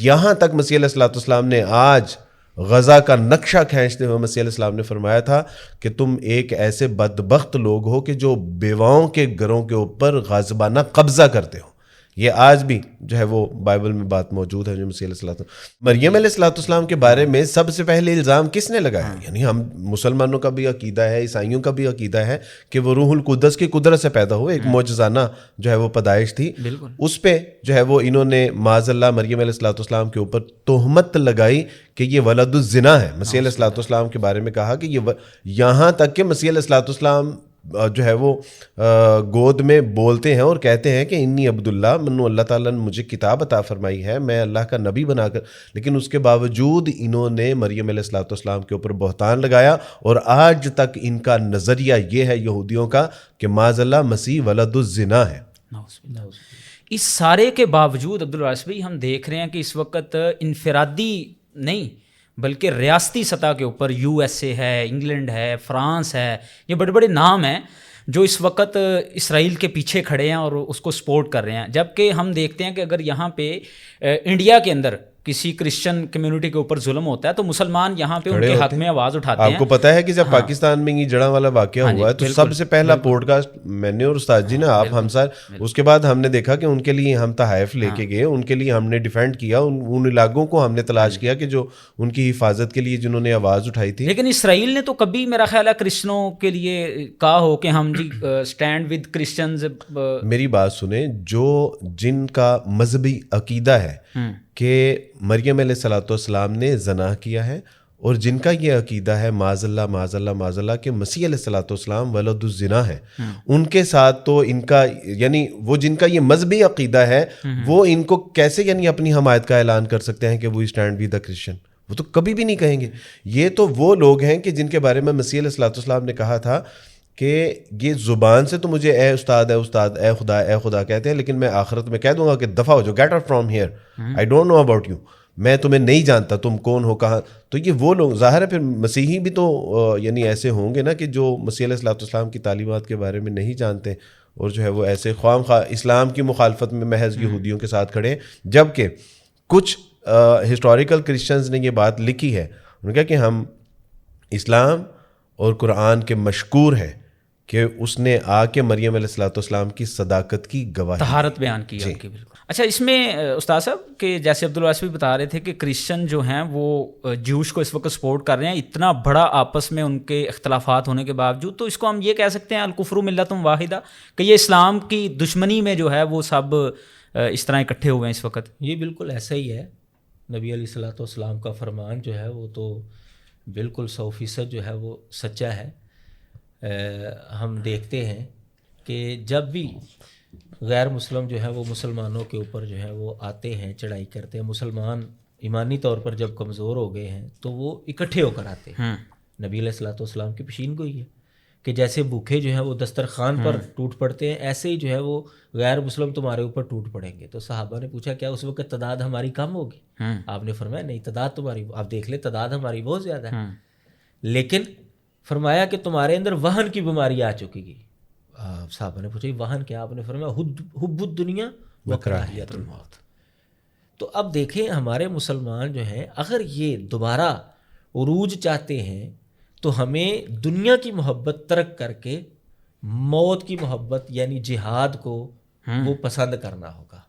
یہاں تک مسیح علیہ الصلوۃ والسلام نے آج غزہ کا نقشہ کھینچتے ہوئے مسیح علیہ السلام نے فرمایا تھا کہ تم ایک ایسے بدبخت لوگ ہو کہ جو بیواؤں کے گھروں کے اوپر غاصبانہ قبضہ کرتے ہو. یہ آج بھی جو ہے وہ بائبل میں بات موجود ہے. جو مسیح علیہ الصلوۃ مریم علیہ الصلوۃ والسلام کے بارے میں سب سے پہلے الزام کس نے لگایا؟ یعنی ہم مسلمانوں کا بھی عقیدہ ہے، عیسائیوں کا بھی عقیدہ ہے کہ وہ روح القدس کی قدرت سے پیدا ہوئے، ایک معجزانہ جو ہے وہ پیدائش تھی. اس پہ جو ہے وہ انہوں نے معاذ اللہ مریم علیہ الصلوۃ والسلام کے اوپر تہمت لگائی کہ یہ ولد الزنا ہے. مسیح علیہ الصلوۃ والسلام کے بارے میں کہا کہ یہ یہاں تک کہ مسیح علیہ الصلوۃ والسلام جو ہے وہ گود میں بولتے ہیں اور کہتے ہیں کہ انی عبداللہ، منو اللہ تعالیٰ نے مجھے کتاب عطا فرمائی ہے، میں اللہ کا نبی بنا کر. لیکن اس کے باوجود انہوں نے مریم علیہ الصلوۃ والسلام کے اوپر بہتان لگایا. اور آج تک ان کا نظریہ یہ ہے یہودیوں کا کہ معاذ اللہ مسیح ولد الزنا ہے. اس سارے کے باوجود عبدالوارث بھائی ہم دیکھ رہے ہیں کہ اس وقت انفرادی نہیں بلکہ ریاستی سطح کے اوپر USA ہے، انگلینڈ ہے، فرانس ہے، یہ بڑے بڑے نام ہیں جو اس وقت اسرائیل کے پیچھے کھڑے ہیں اور اس کو سپورٹ کر رہے ہیں. جبکہ ہم دیکھتے ہیں کہ اگر یہاں پہ انڈیا کے اندر کسی کرسچن کمیونٹی کے اوپر ظلم ہوتا ہے تو مسلمان یہاں پہ ان کے حق میں آواز اٹھاتے ہیں. آپ کو پتہ ہے کہ جب پاکستان میں یہ جڑاں والا واقعہ ہوا ہے تو سب سے پہلا پوڈ کاسٹ میں نے اور استاد جی نا آپ ہم سر، اس کے بعد ہم نے دیکھا کہ ان کے لیے ہم تحائف لے کے گئے، ان کے لیے ہم نے ڈیفینڈ کیا، ان علاقوں کو ہم نے تلاش کیا کہ جو ان کی حفاظت کے لیے جنہوں نے آواز اٹھائی تھی. لیکن اسرائیل نے تو کبھی میرا خیال ہے کرسچنوں کے لیے کہا ہو کہ ہم جی اسٹینڈ ود کرسچنز. میری بات سنیں، جن کا مذہبی عقیدہ ہے کہ مریم علیہ الصلوۃ والسلام نے زنا کیا ہے، اور جن کا یہ عقیدہ ہے معاذ اللہ معاذ اللہ معاذ اللہ کہ مسیح علیہ الصلوۃ والسلام ولد الزنا ہے، ان کے ساتھ تو ان کا یعنی وہ جن کا یہ مذہبی عقیدہ ہے وہ ان کو کیسے یعنی اپنی حمایت کا اعلان کر سکتے ہیں کہ وہ اسٹینڈ ود دا کرسچن؟ وہ تو کبھی بھی نہیں کہیں گے. یہ تو وہ لوگ ہیں کہ جن کے بارے میں مسیح علیہ الصلوۃ والسلام نے کہا تھا کہ یہ زبان سے تو مجھے اے استاد اے استاد اے خدا کہتے ہیں، لیکن میں آخرت میں کہہ دوں گا کہ دفع ہو جاؤ، get out from here, I don't know about you, میں تمہیں نہیں جانتا، تم کون ہو کہاں. تو یہ وہ لوگ ظاہر ہے پھر مسیحی بھی تو یعنی ایسے ہوں گے نا کہ جو مسیح علیہ الصلوۃ والسلام کی تعلیمات کے بارے میں نہیں جانتے اور جو ہے وہ ایسے خواہ خواہ اسلام کی مخالفت میں محض یہودیوں کے ساتھ کھڑے ہیں. جبکہ کچھ ہسٹوریکل کرسچنز نے یہ بات لکھی ہے، انہوں نے کہا کہ ہم اسلام اور قرآن کے مشکور ہیں کہ اس نے آ کے مریم علیہ الصلوۃ والسلام کی صداقت کی گواہی طہارت بیان کی ان کی. بالکل. اچھا، اس میں استاد صاحب کہ جیسے عبدالوارث بھی بتا رہے تھے کہ کرسچن جو ہیں وہ جوش کو اس وقت سپورٹ کر رہے ہیں، اتنا بڑا آپس میں ان کے اختلافات ہونے کے باوجود، تو اس کو ہم یہ کہہ سکتے ہیں الکفر ملۃ واحدہ، کہ یہ اسلام کی دشمنی میں جو ہے وہ سب اس طرح اکٹھے ہوئے ہیں اس وقت. یہ بالکل ایسا ہی ہے. نبی علیہ الصلوۃ والسلام کا فرمان جو ہے وہ تو بالکل 100% جو ہے وہ سچا ہے. ہم دیکھتے ہیں کہ جب بھی غیر مسلم جو ہے وہ مسلمانوں کے اوپر جو ہے وہ آتے ہیں، چڑھائی کرتے ہیں، مسلمان ایمانی طور پر جب کمزور ہو گئے ہیں تو وہ اکٹھے ہو کر آتے ہیں. نبی علیہ الصلوۃ والسلام کی پیشین گوئی ہے کہ جیسے بھوکے جو ہیں وہ دسترخوان پر ٹوٹ پڑتے ہیں، ایسے ہی جو ہے وہ غیر مسلم تمہارے اوپر ٹوٹ پڑیں گے. تو صحابہ نے پوچھا کیا اس وقت تعداد ہماری کم ہوگی؟ آپ نے فرمایا نہیں، تعداد تمہاری، آپ دیکھ لیں تعداد ہماری بہت زیادہ ہے، لیکن فرمایا کہ تمہارے اندر وہن کی بیماری آ چکی گی. صحابہ نے پوچھا وہن کیا؟ آپ نے فرمایا حب الدنیا و کراہیت الموت. تو اب دیکھیں ہمارے مسلمان جو ہیں اگر یہ دوبارہ عروج چاہتے ہیں تو ہمیں دنیا کی محبت ترک کر کے موت کی محبت یعنی جہاد کو وہ پسند کرنا ہوگا.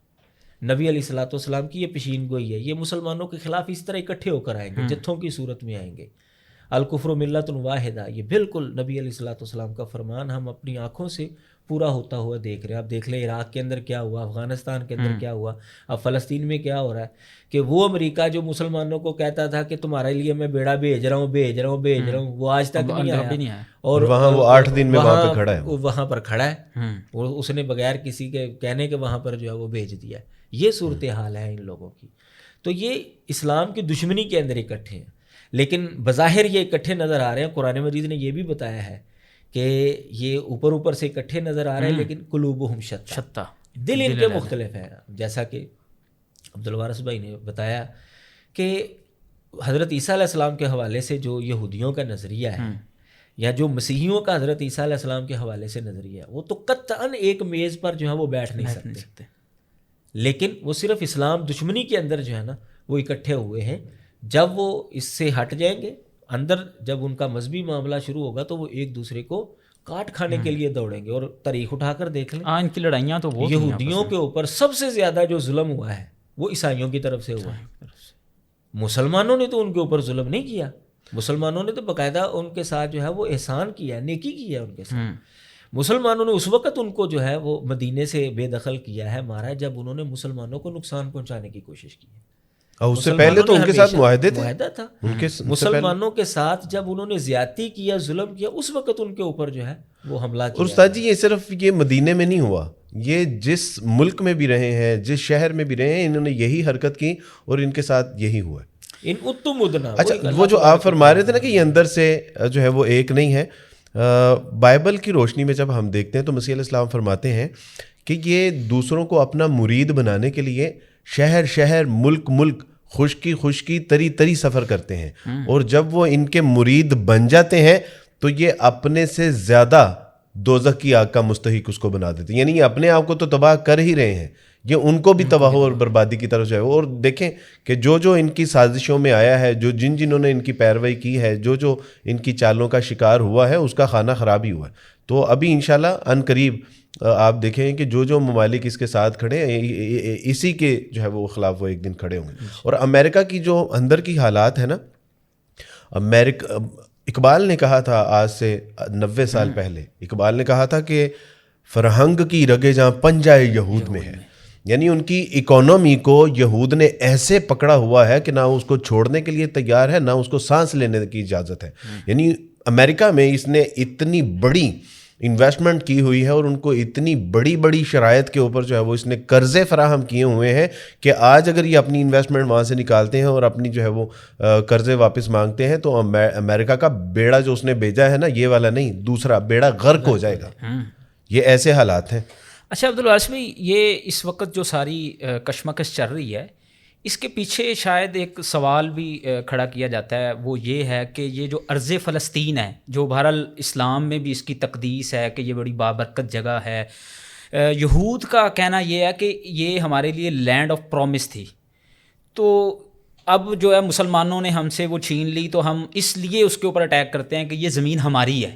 نبی علیہ الصلوۃ والسلام کی یہ پیشین گوئی ہے. یہ مسلمانوں کے خلاف اس طرح اکٹھے ہو کر آئیں گے، جتھوں کی صورت میں آئیں گے. الکفر ملۃ واحدہ، یہ بالکل نبی علیہ الصلوۃ والسلام کا فرمان ہم اپنی آنکھوں سے پورا ہوتا ہوا دیکھ رہے ہیں. آپ دیکھ لیں عراق کے اندر کیا ہوا، افغانستان کے اندر کیا ہوا، اب فلسطین میں کیا ہو رہا ہے کہ وہ امریکہ جو مسلمانوں کو کہتا تھا کہ تمہارے لیے میں بیڑا بھیج رہا ہوں، وہ آج تک نہیں آیا، اور وہاں وہ 8 دن میں وہاں پہ کھڑا ہے، وہاں پر کھڑا ہے، اس نے بغیر کسی کے کہنے کے وہاں پر جو ہے وہ بھیج دیا ہے. یہ صورتحال ہے ان لوگوں کی. تو یہ اسلام کی دشمنی کے اندر اکٹھے ہیں، لیکن بظاہر یہ اکٹھے نظر آ رہے ہیں. قرآن مجید نے یہ بھی بتایا ہے کہ یہ اوپر سے اکٹھے نظر آ رہے ہیں لیکن قلوبہم شتیٰ، دل ان کے مختلف ہیں. جیسا کہ عبدالوارث بھائی نے بتایا کہ حضرت عیسیٰ علیہ السلام کے حوالے سے جو یہودیوں کا نظریہ ہے یا جو مسیحیوں کا حضرت عیسیٰ علیہ السلام کے حوالے سے نظریہ ہے، وہ تو قطعاً ایک میز پر جو ہے وہ بیٹھ نہیں سکتے، لیکن وہ صرف اسلام دشمنی کے اندر جو ہے نا وہ اکٹھے ہوئے ہیں. جب وہ اس سے ہٹ جائیں گے اندر، جب ان کا مذہبی معاملہ شروع ہوگا تو وہ ایک دوسرے کو کاٹ کھانے کے لیے دوڑیں گے. اور تاریخ اٹھا کر دیکھ لیں، ان کی لڑائیاں تو وہ یہودیوں کے اوپر سب سے زیادہ جو ظلم ہوا ہے وہ عیسائیوں کی طرف سے ہوا ہے. مسلمانوں نے تو ان کے اوپر ظلم نہیں کیا، مسلمانوں نے تو باقاعدہ ان کے ساتھ جو ہے وہ احسان کیا، نیکی کی ہے ان کے ساتھ. مسلمانوں نے اس وقت ان کو جو ہے وہ مدینے سے بے دخل کیا ہے، مارا ہے، جب انہوں نے مسلمانوں کو نقصان پہنچانے کی کوشش کی ہے. اور اس سے پہلے تو ان کے ساتھ معاہدہ تھا مسلمانوں کے ساتھ. جب انہوں نے زیادتی کیا، ظلم کیا، اس وقت ان کے اوپر جو ہے وہ حملہ کیا. اور استاد جی یہ صرف یہ مدینے میں نہیں ہوا، یہ جس ملک میں بھی رہے ہیں، جس شہر میں بھی رہے ہیں، انہوں نے یہی حرکت کی اور ان کے ساتھ یہی ہوا ہے. اچھا، وہ جو آپ فرما رہے تھے نا کہ یہ اندر سے جو ہے وہ ایک نہیں ہے، بائبل کی روشنی میں جب ہم دیکھتے ہیں تو مسیح علیہ السلام فرماتے ہیں کہ یہ دوسروں کو اپنا مرید بنانے کے لیے شہر شہر ملک ملک خشکی تری تری سفر کرتے ہیں، اور جب وہ ان کے مرید بن جاتے ہیں تو یہ اپنے سے زیادہ دوزخ کی آگ کا مستحق اس کو بنا دیتے ہیں. یعنی یہ اپنے آپ کو تو تباہ کر ہی رہے ہیں، یہ ان کو بھی تباہ اور بربادی کی طرف جائے. اور دیکھیں کہ جو ان کی سازشوں میں آیا ہے، جنہوں نے ان کی پیروی کی ہے، جو ان کی چالوں کا شکار ہوا ہے، اس کا خانہ خراب ہی ہوا ہے. تو ابھی انشاءاللہ ان قریب آپ دیکھیں کہ جو ممالک اس کے ساتھ کھڑے ہیں، اسی کے جو ہے وہ خلاف وہ ایک دن کھڑے ہوں گے. اور امریکہ کی جو اندر کی حالات ہے نا، اقبال نے کہا تھا آج سے 90 سال پہلے، اقبال نے کہا تھا کہ فرہنگ کی رگے جہاں پنجائے یہود میں ہے. یعنی ان کی اکانومی کو یہود نے ایسے پکڑا ہوا ہے کہ نہ اس کو چھوڑنے کے لیے تیار ہے، نہ اس کو سانس لینے کی اجازت ہے. یعنی امریکہ میں اس نے اتنی بڑی انویسٹمنٹ کی ہوئی ہے اور ان کو اتنی بڑی بڑی شرائط کے اوپر جو ہے وہ اس نے قرضے فراہم کیے ہوئے ہیں کہ آج اگر یہ اپنی انویسٹمنٹ وہاں سے نکالتے ہیں اور اپنی جو ہے وہ قرضے واپس مانگتے ہیں تو امریکہ کا بیڑا جو اس نے بھیجا ہے نا، یہ والا نہیں، دوسرا بیڑا غرق ہو جائے گا. یہ ایسے حالات ہیں. اچھا عبدالوارث بھائی، یہ اس وقت جو ساری کشمکش چل رہی ہے، اس کے پیچھے شاید ایک سوال بھی کھڑا کیا جاتا ہے، وہ یہ ہے کہ یہ جو ارض فلسطین ہے، جو بہرحال اسلام میں بھی اس کی تقدیس ہے کہ یہ بڑی بابرکت جگہ ہے، یہود کا کہنا یہ ہے کہ یہ ہمارے لیے لینڈ آف پرومس تھی، تو اب جو ہے مسلمانوں نے ہم سے وہ چھین لی، تو ہم اس لیے اس کے اوپر اٹیک کرتے ہیں کہ یہ زمین ہماری ہے.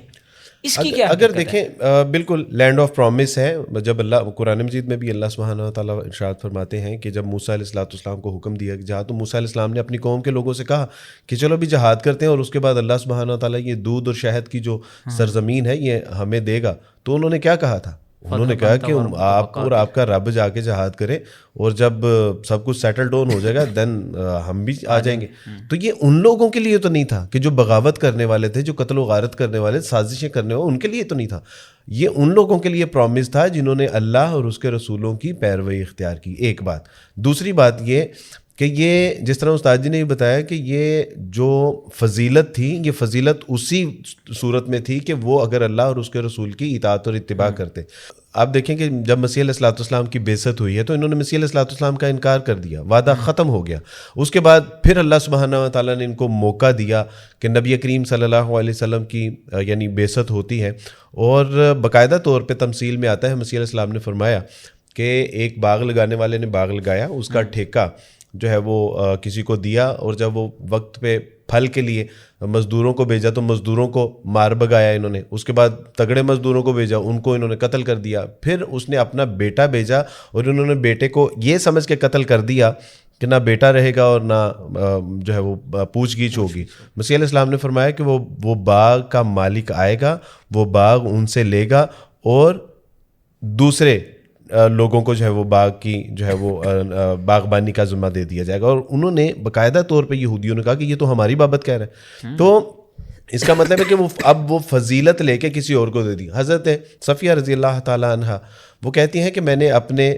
اس کی کیا اگر دیکھیں بالکل لینڈ آف پرومس ہے. جب اللہ قرآن مجید میں بھی اللہ سبحانہ و تعالیٰ ارشاد فرماتے ہیں کہ جب موسیٰ علیہ السلام کو حکم دیا جہاں، تو موسیٰ علیہ السلام نے اپنی قوم کے لوگوں سے کہا کہ چلو بھی جہاد کرتے ہیں، اور اس کے بعد اللہ سبحانہ و تعالیٰ یہ دودھ اور شہد کی جو سرزمین ہے یہ ہمیں دے گا. تو انہوں نے کیا کہا تھا؟ انہوں نے کہا کہ آپ اور آپ کا رب جا کے جہاد کرے، اور جب سب کچھ سیٹل ڈاؤن ہو جائے گا دین ہم بھی آ جائیں گے. تو یہ ان لوگوں کے لیے تو نہیں تھا کہ جو بغاوت کرنے والے تھے، جو قتل و غارت کرنے والے، سازشیں کرنے والے، ان کے لیے تو نہیں تھا. یہ ان لوگوں کے لیے پرومس تھا جنہوں نے اللہ اور اس کے رسولوں کی پیروی اختیار کی. ایک بات. دوسری بات یہ کہ یہ جس طرح استاد جی نے بھی بتایا کہ یہ جو فضیلت تھی، یہ فضیلت اسی صورت میں تھی کہ وہ اگر اللہ اور اس کے رسول کی اطاعت اور اتباع کرتے. آپ دیکھیں کہ جب مسیح علیہ السلام کی بعثت ہوئی ہے تو انہوں نے مسیح علیہ السلام کا انکار کر دیا، وعدہ ختم ہو گیا. اس کے بعد پھر اللہ سبحانہ و تعالیٰ نے ان کو موقع دیا کہ نبی کریم صلی اللہ علیہ وسلم کی یعنی بعثت ہوتی ہے، اور باقاعدہ طور پہ تمثیل میں آتا ہے، مسیح علیہ السلام نے فرمایا کہ ایک باغ لگانے والے نے باغ لگایا، اس کا ٹھیکہ جو ہے وہ کسی کو دیا، اور جب وہ وقت پہ پھل کے لیے مزدوروں کو بھیجا تو مزدوروں کو مار بگایا انہوں نے. اس کے بعد تگڑے مزدوروں کو بھیجا، ان کو انہوں نے قتل کر دیا. پھر اس نے اپنا بیٹا بھیجا اور انہوں نے بیٹے کو یہ سمجھ کے قتل کر دیا کہ نہ بیٹا رہے گا اور نہ جو ہے وہ پوچھ گچھ ہوگی. مسیح علیہ السلام نے فرمایا کہ وہ باغ کا مالک آئے گا، وہ باغ ان سے لے گا، اور دوسرے لوگوں کو جو ہے وہ باغ کی جو ہے وہ باغبانی کا ذمہ دے دیا جائے گا. اور انہوں نے باقاعدہ طور پہ یہودیوں نے کہا کہ یہ تو ہماری بابت کہہ رہے ہیں. تو اس کا مطلب ہے کہ اب وہ فضیلت لے کے کسی اور کو دے دی. حضرت صفیہ رضی اللہ تعالیٰ عنہ وہ کہتی ہیں کہ میں نے اپنے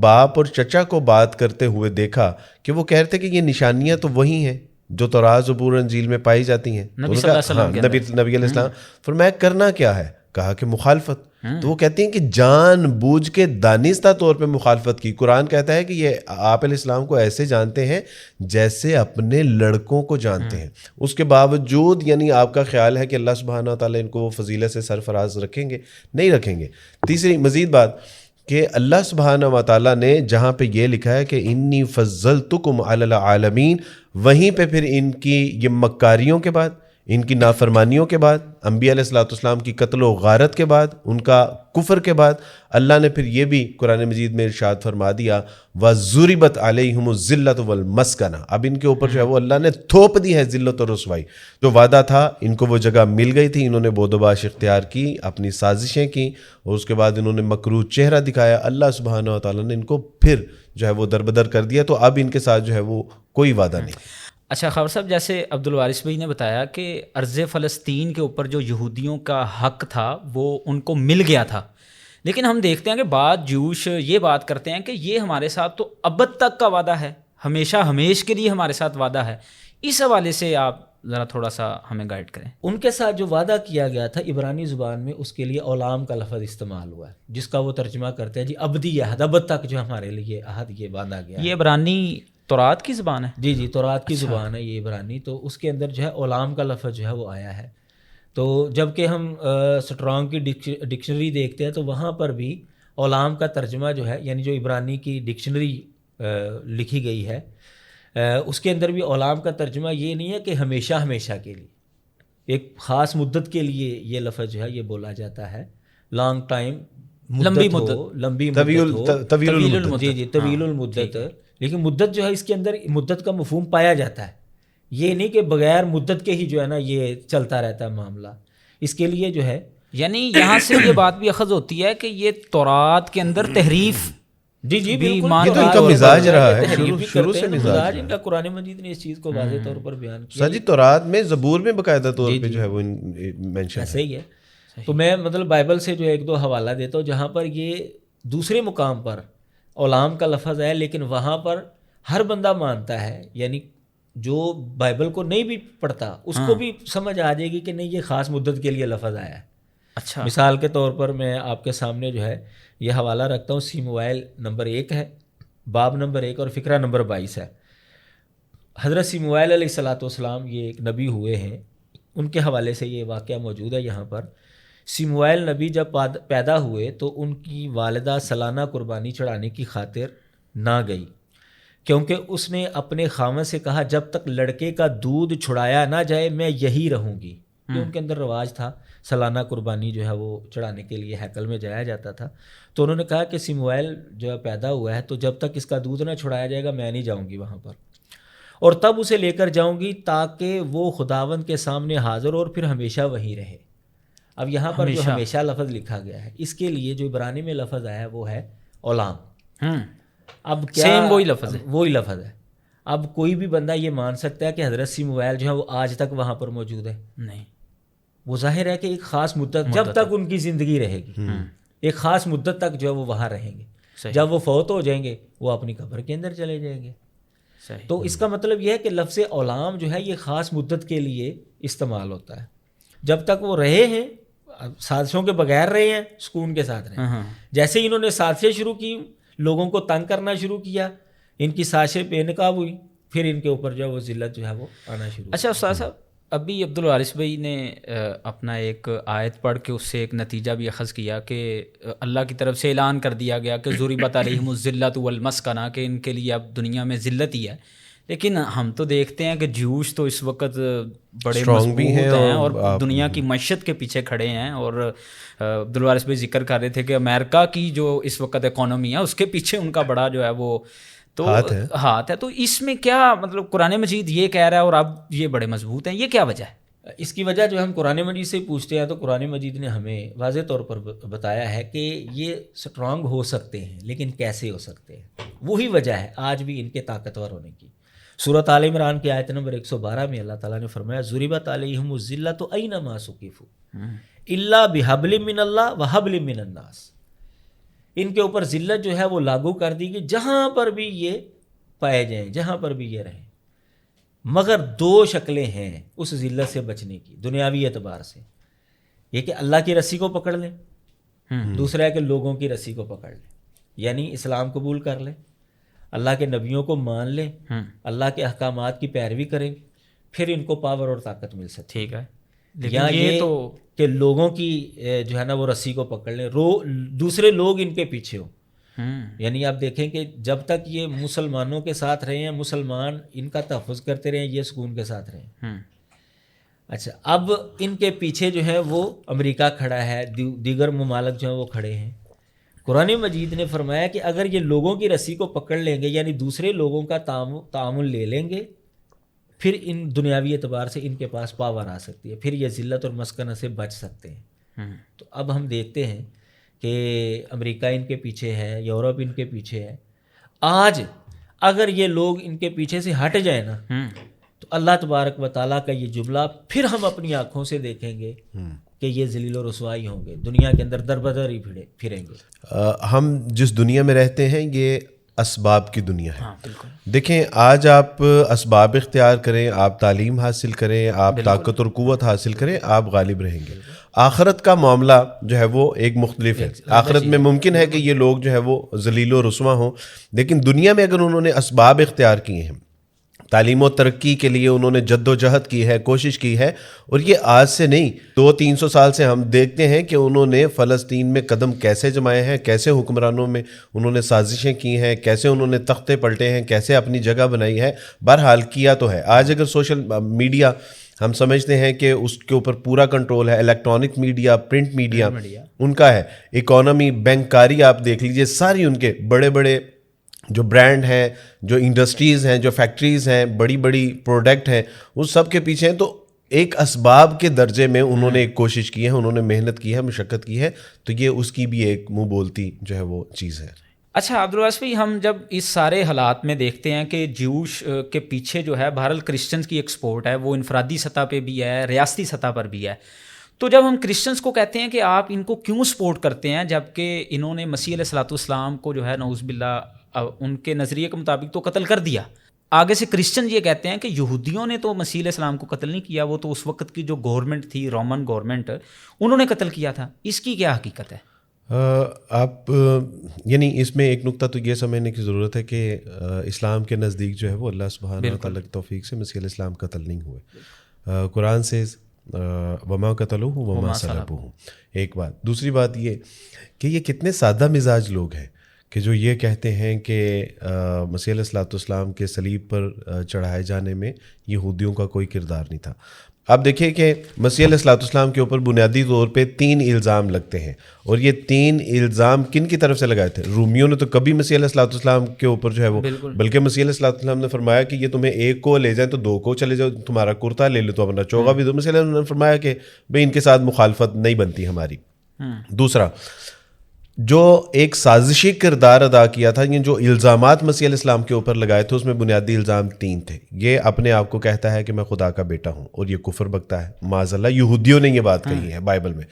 باپ اور چچا کو بات کرتے ہوئے دیکھا کہ وہ کہہ رہے تھے کہ یہ نشانیاں تو وہی ہیں جو تورات زبور انجیل میں پائی جاتی ہیں. نبی علیہ السلام فرمایا کرنا کیا ہے؟ کہا کہ مخالفت. تو وہ کہتے ہیں کہ جان بوجھ کے دانستہ طور پہ مخالفت کی. قرآن کہتا ہے کہ یہ آپ علیہ السلام کو ایسے جانتے ہیں جیسے اپنے لڑکوں کو جانتے ہیں. اس کے باوجود یعنی آپ کا خیال ہے کہ اللہ سبحانہ و تعالیٰ ان کو وہ فضیلت سے سرفراز رکھیں گے؟ نہیں رکھیں گے. تیسری مزید بات کہ اللہ سبحانہ و تعالیٰ نے جہاں پہ یہ لکھا ہے کہ انی فضلتکم علی العالمین، وہیں پہ پھر ان کی یہ مکاریوں کے بعد، ان کی نافرمانیوں کے بعد، انبیاء علیہ السلام کی قتل و غارت کے بعد، ان کا کفر کے بعد، اللہ نے پھر یہ بھی قرآن مجید میں ارشاد فرما دیا وَضُرِبَتْ عَلَيْهِمُ الذِّلَّةُ وَالْمَسْكَنَةُ. اب ان کے اوپر جو ہے وہ اللہ نے تھوپ دی ہے ذلت اور رسوائی. جو وعدہ تھا ان کو وہ جگہ مل گئی تھی، انہوں نے بودباش اختیار کی، اپنی سازشیں کی، اور اس کے بعد انہوں نے مکروہ چہرہ دکھایا. اللہ سبحانہ و تعالیٰ نے ان کو پھر جو ہے وہ دربدر کر دیا. تو اب ان کے ساتھ جو ہے وہ کوئی وعدہ نہیں. اچھا خبر صاحب، جیسے عبدالوارث بھائی نے بتایا کہ ارض فلسطین کے اوپر جو یہودیوں کا حق تھا وہ ان کو مل گیا تھا، لیکن ہم دیکھتے ہیں کہ بعض جوش یہ بات کرتے ہیں کہ یہ ہمارے ساتھ تو ابد تک کا وعدہ ہے، ہمیشہ ہمیش کے لیے ہمارے ساتھ وعدہ ہے. اس حوالے سے آپ ذرا تھوڑا سا ہمیں گائیڈ کریں. ان کے ساتھ جو وعدہ کیا گیا تھا عبرانی زبان میں اس کے لیے اولام کا لفظ استعمال ہوا ہے، جس کا وہ ترجمہ کرتے ہیں جی ابدی عہد، ابد تک جو ہمارے لیے عہد یہ باندھا گیا. یہ عبرانی تورات کی زبان ہے؟ جی جی، تورات کی زبان ہے یہ عبرانی. تو اس کے اندر جو ہے اولام کا لفظ جو ہے وہ آیا ہے. تو جب کہ ہم اسٹرانگ کی ڈکشنری دیکھتے ہیں تو وہاں پر بھی اولام کا ترجمہ جو ہے، یعنی جو عبرانی کی ڈکشنری لکھی گئی ہے اس کے اندر بھی اولام کا ترجمہ یہ نہیں ہے کہ ہمیشہ ہمیشہ کے لیے، ایک خاص مدت کے لیے یہ لفظ جو ہے یہ بولا جاتا ہے. لانگ ٹائم، لمبی مدت ہو، طویل المدت. جی جی، طویل المدت. لیکن مدت جو ہے اس کے اندر مدت کا مفہوم پایا جاتا ہے، یہ نہیں کہ بغیر مدت کے ہی جو ہے نا یہ چلتا رہتا ہے معاملہ. اس کے لیے جو ہے یعنی یہاں سے یہ بات بھی اخذ ہوتی ہے کہ یہ تورات کے اندر تحریف جی جی بالکل، یہ تو ان کا مزاج رہا ہے شروع سے. مزاج ان کا قرآن مجید نے اس چیز کو واضح طور پر بیان کیا. سر جی تورات میں زبور میں باقاعدہ طور پہ جو ہے وہ مینشن ہے. صحیح ہے. تو میں مطلب بائبل سے جو ایک دو حوالہ دیتا ہوں جہاں پر یہ دوسرے مقام پر اولام کا لفظ ہے، لیکن وہاں پر ہر بندہ مانتا ہے، یعنی جو بائبل کو نہیں بھی پڑھتا اس کو بھی سمجھ آ جائے گی کہ نہیں یہ خاص مدت کے لیے لفظ آیا ہے. اچھا، مثال کے طور پر میں آپ کے سامنے جو ہے یہ حوالہ رکھتا ہوں. سیموئیل نمبر 1 ہے، باب نمبر 1 اور فقرہ نمبر 22 ہے. حضرت سیموئیل علیہ الصلاۃ والسلام یہ ایک نبی ہوئے ہیں، ان کے حوالے سے یہ واقعہ موجود ہے یہاں پر. سیموئیل نبی جب پیدا ہوئے تو ان کی والدہ سالانہ قربانی چڑھانے کی خاطر نہ گئی، کیونکہ اس نے اپنے خاوند سے کہا جب تک لڑکے کا دودھ چھڑایا نہ جائے میں یہی رہوں گی. یہ ان کے اندر رواج تھا، سالانہ قربانی جو ہے وہ چڑھانے کے لیے ہیکل میں جایا جاتا تھا. تو انہوں نے کہا کہ سیموئیل جو ہے پیدا ہوا ہے تو جب تک اس کا دودھ نہ چھڑایا جائے گا میں نہیں جاؤں گی وہاں پر، اور تب اسے لے کر جاؤں گی تاکہ وہ خداوند کے سامنے حاضر اور پھر ہمیشہ وہیں رہے. اب یہاں پر جو ہمیشہ لفظ لکھا گیا ہے اس کے لیے جو عبرانی میں لفظ آیا ہے وہ ہے اولام. اب کیا سیم وہی لفظ ہے؟ وہی لفظ ہے. اب کوئی بھی بندہ یہ مان سکتا ہے کہ حضرت سیموئیل جو ہے وہ آج تک وہاں پر موجود ہے؟ نہیں. وہ ظاہر ہے کہ ایک خاص مدت جب تک ان کی زندگی رہے گی ایک خاص مدت تک جو ہے وہ وہاں رہیں گے. جب وہ فوت ہو جائیں گے وہ اپنی قبر کے اندر چلے جائیں گے. تو اس کا مطلب یہ ہے کہ لفظ اولام جو ہے یہ خاص مدت کے لیے استعمال ہوتا ہے. جب تک وہ رہے ہیں، سازشوں کے بغیر رہے ہیں، سکون کے ساتھ رہے ہیں. جیسے ہی انہوں نے سازشیں شروع کی، لوگوں کو تنگ کرنا شروع کیا، ان کی سازشیں بے نقاب ہوئی، پھر ان کے اوپر جو ہے وہ ذلت جو ہے وہ آنا شروع. اچھا استاد صاحب، ابھی عبدالوارث بھائی نے اپنا ایک آیت پڑھ کے اس سے ایک نتیجہ بھی اخذ کیا کہ اللہ کی طرف سے اعلان کر دیا گیا کہ ضربت علیہم الذلۃ والمسکنہ، کہ ان کے لیے اب دنیا میں ذلت ہی ہے. لیکن ہم تو دیکھتے ہیں کہ جیوش تو اس وقت بڑے مضبوط ہیں اور دنیا کی معیشت کے پیچھے کھڑے ہیں. اور عبدالوارث بھائی ذکر کر رہے تھے کہ امریکہ کی جو اس وقت اکانومی ہے اس کے پیچھے ان کا بڑا جو ہے وہ تو ہاتھ ہے. تو اس میں کیا مطلب قرآن مجید یہ کہہ رہا ہے اور اب یہ بڑے مضبوط ہیں، یہ کیا وجہ ہے؟ اس کی وجہ جو ہم قرآن مجید سے پوچھتے ہیں تو قرآن مجید نے ہمیں واضح طور پر بتایا ہے کہ یہ سٹرانگ ہو سکتے ہیں، لیکن کیسے ہو سکتے ہیں. وہی وجہ ہے آج بھی ان کے طاقتور ہونے کی. سورۃ آل عمران کی آیت نمبر 112 میں اللہ تعالیٰ نے فرمایا ضربت علیہم الذلۃ اینما ثقفوا الا بحبل من اللہ وحبل من الناس. ان کے اوپر ذلت جو ہے وہ لاگو کر دی گئی جہاں پر بھی یہ پائے جائیں، جہاں پر بھی یہ رہیں. مگر 2 شکلیں ہیں اس ذلت سے بچنے کی دنیاوی اعتبار سے. یہ کہ اللہ کی رسی کو پکڑ لیں، دوسرا ہے کہ لوگوں کی رسی کو پکڑ لیں، یعنی اسلام قبول کر لیں، اللہ کے نبیوں کو مان لیں، اللہ کے احکامات کی پیروی کریں، پھر ان کو پاور اور طاقت مل سکتی. ٹھیک ہے. یا یہ تو کہ لوگوں کی جو ہے نا وہ رسی کو پکڑ لیں، دوسرے لوگ ان کے پیچھے ہوں. یعنی آپ دیکھیں کہ جب تک یہ مسلمانوں کے ساتھ رہے ہیں، مسلمان ان کا تحفظ کرتے رہے، یہ سکون کے ساتھ رہے. اچھا، اب ان کے پیچھے جو ہے وہ امریکہ کھڑا ہے، دیگر ممالک جو ہیں وہ کھڑے ہیں. قرآن مجید نے فرمایا کہ اگر یہ لوگوں کی رسی کو پکڑ لیں گے، یعنی دوسرے لوگوں کا تعامل لے لیں گے، پھر ان دنیاوی اعتبار سے ان کے پاس پاور آ سکتی ہے، پھر یہ ذلت اور مسکنہ سے بچ سکتے ہیں. تو اب ہم دیکھتے ہیں کہ امریکہ ان کے پیچھے ہے، یورپ ان کے پیچھے ہے. آج اگر یہ لوگ ان کے پیچھے سے ہٹ جائیں نا تو اللہ تبارک و تعالیٰ کا یہ جملہ پھر ہم اپنی آنکھوں سے دیکھیں گے کہ یہ ذلیل و رسوائی ہوں گے، دنیا کے اندر در بدر ہی پھریں گے. ہم جس دنیا میں رہتے ہیں یہ اسباب کی دنیا ہے. ہاں بالکل. دیکھیں آج آپ اسباب اختیار کریں, آپ تعلیم حاصل کریں, آپ طاقت اور قوت حاصل کریں, آپ غالب رہیں گے. آخرت کا معاملہ جو ہے وہ ایک مختلف ہے. آخرت میں ممکن ہے کہ یہ لوگ جو ہے وہ ذلیل و رسوا ہوں, لیکن دنیا میں اگر انہوں نے اسباب اختیار کیے ہیں, تعلیم و ترقی کے لیے انہوں نے جد و جہد کی ہے, کوشش کی ہے, اور یہ آج سے نہیں 200-300 سال سے ہم دیکھتے ہیں کہ انہوں نے فلسطین میں قدم کیسے جمائے ہیں, کیسے حکمرانوں میں انہوں نے سازشیں کی ہیں, کیسے انہوں نے تختے پلٹے ہیں, کیسے اپنی جگہ بنائی ہے. بہرحال کیا تو ہے. آج اگر سوشل میڈیا ہم سمجھتے ہیں کہ اس کے اوپر پورا کنٹرول ہے, الیکٹرانک میڈیا, پرنٹ میڈیا ان کا ہے, اکانومی, بینک کاری آپ دیکھ لیجئے, ساری ان کے بڑے بڑے جو برانڈ ہیں, جو انڈسٹریز ہیں, جو فیکٹریز ہیں, بڑی بڑی پروڈکٹ ہیں, اس سب کے پیچھے ہیں. تو ایک اسباب کے درجے میں انہوں نے ایک کوشش کی ہے, انہوں نے محنت کی ہے, مشقت کی ہے, تو یہ اس کی بھی ایک منہ بولتی جو ہے وہ چیز ہے. اچھا عبدالواس بھائی, ہم جب اس سارے حالات میں دیکھتے ہیں کہ جیوش کے پیچھے جو ہے بہرحال کرسچنز کی ایکسپورٹ ہے, وہ انفرادی سطح پہ بھی ہے, ریاستی سطح پر بھی ہے. تو جب ہم کرسچنز کو کہتے ہیں کہ آپ ان کو کیوں سپورٹ کرتے ہیں, جبکہ انہوں نے مسیح علیہ الصلوۃ والسلام کو جو ہے نعوذ باللہ ان کے نظریے کے مطابق تو قتل کر دیا, آگے سے کرسچن یہ کہتے ہیں کہ یہودیوں نے تو مسیح علیہ السلام کو قتل نہیں کیا, وہ تو اس وقت کی جو گورنمنٹ تھی, رومن گورنمنٹ, انہوں نے قتل کیا تھا. اس کی کیا حقیقت ہے؟ آپ یعنی اس میں ایک نقطہ تو یہ سمجھنے کی ضرورت ہے کہ اسلام کے نزدیک جو ہے وہ اللہ سبحانہ و تعالیٰ کی توفیق سے مسیح علیہ السلام قتل نہیں ہوئے. قرآن سے وما قتلوہ وما صلبوہ. ایک بات. دوسری بات یہ کہ یہ کتنے سادہ مزاج لوگ ہیں کہ جو یہ کہتے ہیں کہ مسیح علیہ الصلوۃ والسلام کے صلیب پر چڑھائے جانے میں یہودیوں کا کوئی کردار نہیں تھا. آپ دیکھیں کہ مسیح علیہ الصلوۃ والسلام کے اوپر بنیادی طور پہ 3 الزام لگتے ہیں, اور یہ 3 الزام کن کی طرف سے لگائے تھے؟ رومیوں نے تو کبھی مسیح علیہ الصلوۃ والسلام کے اوپر جو ہے وہ, بلکہ مسیح علیہ الصلوۃ والسلام نے فرمایا کہ یہ تمہیں ایک کو لے جائیں تو 2 کو چلے جاؤ, تمہارا کرتا لے لو تو اپنا چوغا بھی دو. مسیح علیہ السلام نے فرمایا کہ بھئی ان کے ساتھ مخالفت نہیں بنتی ہماری. دوسرا, جو ایک سازشی کردار ادا کیا تھا, یہ جو الزامات مسیح علیہ السلام کے اوپر لگائے تھے, اس میں بنیادی الزام 3 تھے. یہ اپنے آپ کو کہتا ہے کہ میں خدا کا بیٹا ہوں, اور یہ کفر بکتا ہے, معاذ اللہ یہودیوں نے یہ بات کہی ہے بائبل میں.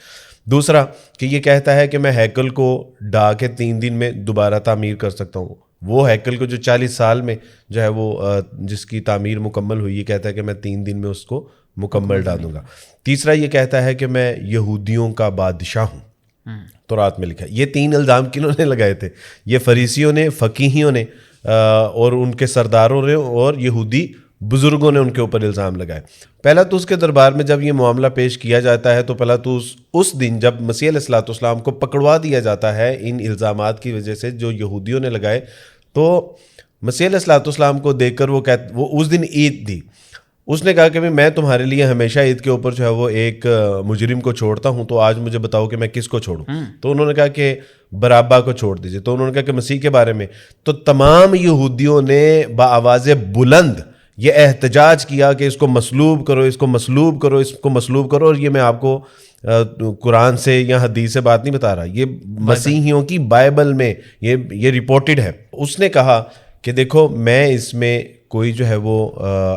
دوسرا کہ یہ کہتا ہے کہ میں ہیکل کو ڈھا کے 3 دن میں دوبارہ تعمیر کر سکتا ہوں. وہ ہیکل کو جو 40 سال میں جو ہے وہ جس کی تعمیر مکمل ہوئی, یہ کہتا ہے کہ میں 3 دن میں اس کو مکمل ڈال دوں گا. تیسرا یہ کہتا ہے کہ میں یہودیوں کا بادشاہ ہوں, تورات میں لکھا ہے. یہ 3 الزام کنہوں نے لگائے تھے؟ یہ فریسیوں نے, فقیہیوں نے, اور ان کے سرداروں نے, اور یہودی بزرگوں نے ان کے اوپر الزام لگائے. پہلا تو اس کے دربار میں جب یہ معاملہ پیش کیا جاتا ہے, تو پہلا تو اس دن جب مسیح علیہ الصلوۃ والسلام کو پکڑوا دیا جاتا ہے ان الزامات کی وجہ سے جو یہودیوں نے لگائے, تو مسیح علیہ الصلوۃ والسلام کو دیکھ کر وہ اس دن عید تھی, اس نے کہا کہ میں تمہارے لیے ہمیشہ عید کے اوپر جو ہے وہ ایک مجرم کو چھوڑتا ہوں, تو آج مجھے بتاؤ کہ میں کس کو چھوڑوں. تو انہوں نے کہا کہ برابا کو چھوڑ دیجئے. تو انہوں نے کہا کہ مسیح کے بارے میں, تو تمام یہودیوں نے بآواز بلند یہ احتجاج کیا کہ اس کو مصلوب کرو, اس کو مصلوب کرو, اس کو مصلوب کرو. اور یہ میں آپ کو قرآن سے یا حدیث سے بات نہیں بتا رہا, یہ مسیحیوں کی بائبل میں یہ رپورٹڈ ہے. اس نے کہا کہ دیکھو میں اس میں کوئی جو ہے وہ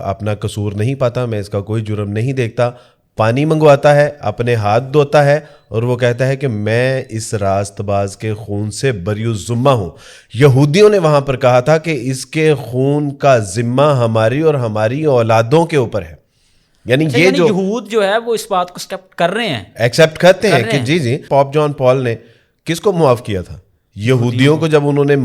اپنا قصور نہیں پاتا, میں اس کا کوئی جرم نہیں دیکھتا. پانی منگواتا ہے, اپنے ہاتھ دھوتا ہے, اور وہ کہتا ہے کہ میں اس راست باز کے خون سے بری الذمہ ہوں. یہودیوں نے وہاں پر کہا تھا کہ اس کے خون کا ذمہ ہماری اور ہماری اولادوں کے اوپر ہے. یعنی یہ جو یہود جو ہے وہ اس بات کو ایکسیپٹ کر رہے ہیں, ایکسیپٹ کرتے ہیں کہ جی پاپ جان پال نے کس کو معاف کیا تھا؟ یہودیوں کو. جب انہوں نے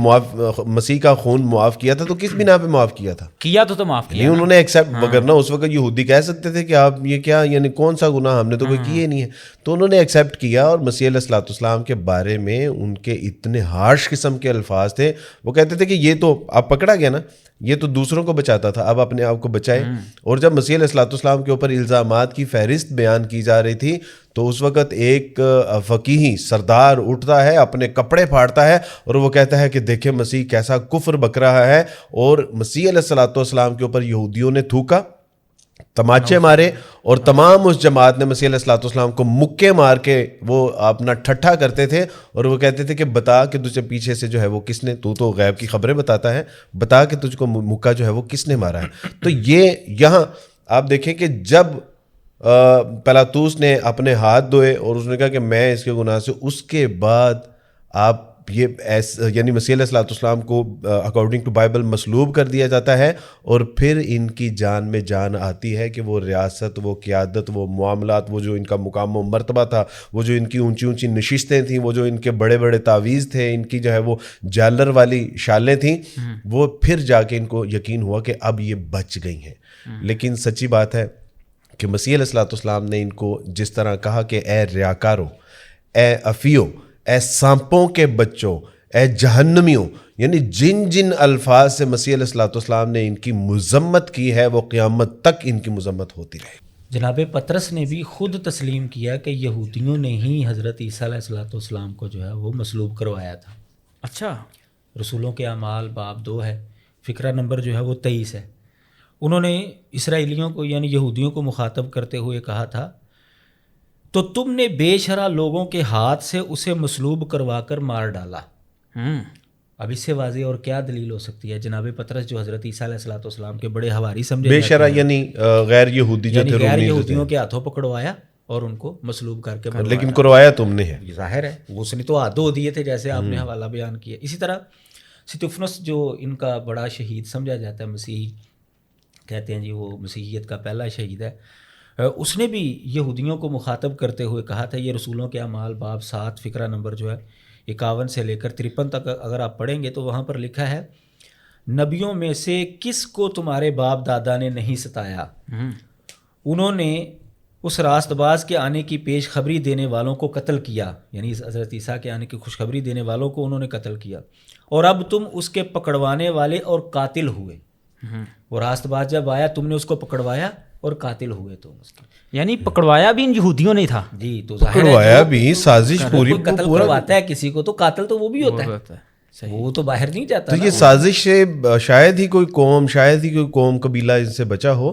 مسیح کا خون معاف کیا تھا تو کس بنا پہ معاف کیا تھا؟ تو معاف کیا انہوں نے ایکسیپٹ, وگرنہ اس وقت یہودی کہہ سکتے تھے کہ آپ یہ کیا, یعنی کون سا گناہ, ہم نے تو کوئی کیے نہیں ہے. تو انہوں نے ایکسیپٹ کیا, اور مسیح علیہ الصلوۃ والسلام کے بارے میں ان کے اتنے ہارش قسم کے الفاظ تھے. وہ کہتے تھے کہ یہ تو اب پکڑا گیا نا, یہ تو دوسروں کو بچاتا تھا, اب اپنے آپ کو بچائے. اور جب مسیح علیہ الصلوۃ والسلام کے اوپر الزامات کی فہرست بیان کی جا رہی تھی, تو اس وقت ایک فقیہی سردار اٹھتا ہے, اپنے کپڑے پھاڑتا ہے, اور وہ کہتا ہے کہ دیکھیں مسیح کیسا کفر بک رہا ہے. اور مسیح علیہ الصلوۃ والسلام کے اوپر یہودیوں نے تھوکا, تماچے مارے, اور تمام اس جماعت نے مسیح علیہ الصلوۃ والسلام کو مکے مار کے وہ اپنا ٹھٹھا کرتے تھے. اور وہ کہتے تھے کہ بتا کہ تجھے پیچھے سے جو ہے وہ کس نے, تو غیب کی خبریں بتاتا ہے, بتا کہ تجھ کو مکہ جو ہے وہ کس نے مارا ہے. تو یہ یہاں آپ دیکھیں کہ جب پلاطوس نے اپنے ہاتھ دھوئے اور اس نے کہا کہ میں اس کے گناہ سے, اس کے بعد آپ یہ یعنی مسیح علیہ الصلوۃ والسلام کو اکارڈنگ ٹو بائبل مصلوب کر دیا جاتا ہے، اور پھر ان کی جان میں جان آتی ہے کہ وہ ریاست، وہ قیادت، وہ معاملات، وہ جو ان کا مقام و مرتبہ تھا، وہ جو ان کی اونچی اونچی نشستیں تھیں، وہ جو ان کے بڑے بڑے تعویذ تھے، ان کی جو ہے وہ جالر والی شالیں تھیں، وہ پھر جا کے ان کو یقین ہوا کہ اب یہ بچ گئی ہیں۔ لیکن سچی بات ہے کہ مسیح علیہ الصلوۃ والسلام نے ان کو جس طرح کہا کہ اے ریاکارو، اے افیو، اے سانپوں کے بچوں، اے جہنمیوں، یعنی جن جن الفاظ سے مسیح علیہ الصلوۃ والسلام نے ان کی مذمت کی ہے وہ قیامت تک ان کی مذمت ہوتی رہے گی۔ جناب پطرس نے بھی خود تسلیم کیا کہ یہودیوں نے ہی حضرت عیسیٰ علیہ الصلوۃ والسلام کو جو ہے وہ مصلوب کروایا تھا۔ اچھا، رسولوں کے اعمال باب 2 ہے، فقرہ نمبر جو ہے وہ 23 ہے۔ انہوں نے اسرائیلیوں کو یعنی یہودیوں کو مخاطب کرتے ہوئے کہا تھا، تو تم نے بے شرع لوگوں کے ہاتھ سے اسے مصلوب کروا کر مار ڈالا۔ اب اس سے واضح اور کیا دلیل ہو سکتی ہے؟ جناب پطرس جو حضرت عیسیٰ علیہ الصلوۃ والسلام کے بڑے حواری سمجھے بے جاتے شرع ہیں، یعنی غیر یہودی جو تھے، غیر رومی جو یہودیوں تھے، کے ہاتھوں پکڑوایا اور ان کو مصلوب کر کے مروایا۔ لیکن کروایا تم نے ہے۔ ظاہر ہے اس نے تو ہاتھوں دیے تھے، جیسے آپ نے حوالہ بیان کیا۔ اسی طرح ستفنس جو ان کا بڑا شہید سمجھا جاتا ہے، مسیحی کہتے ہیں جی وہ مسیحیت کا پہلا شہید ہے، اس نے بھی یہودیوں کو مخاطب کرتے ہوئے کہا تھا، یہ رسولوں کے اعمال باب 7 فقرہ نمبر جو ہے 51 سے لے کر 53 تک اگر آپ پڑھیں گے تو وہاں پر لکھا ہے، نبیوں میں سے کس کو تمہارے باپ دادا نے نہیں ستایا؟ انہوں نے اس راست باز کے آنے کی پیش خبری دینے والوں کو قتل کیا، یعنی حضرت عیسیٰ کے آنے کی خوشخبری دینے والوں کو انہوں نے قتل کیا، اور اب تم اس کے پکڑوانے والے اور قاتل ہوئے۔ وہ راست باز جب آیا تم نے اس کو پکڑوایا اور قاتل ہوئے تم اس کے۔ یعنی پکڑوایا بھی ان یہودیوں نے تھا۔ جی، تو ظاہر ہے کروایا بھی، سازش پوری کوئی قتل کرواتا ہے کسی کو تو قاتل تو وہ بھی ہوتا ہے، وہ تو باہر نہیں جاتا۔ تو یہ سازش سے شاید ہی کوئی قوم قبیلہ ان سے بچا ہو،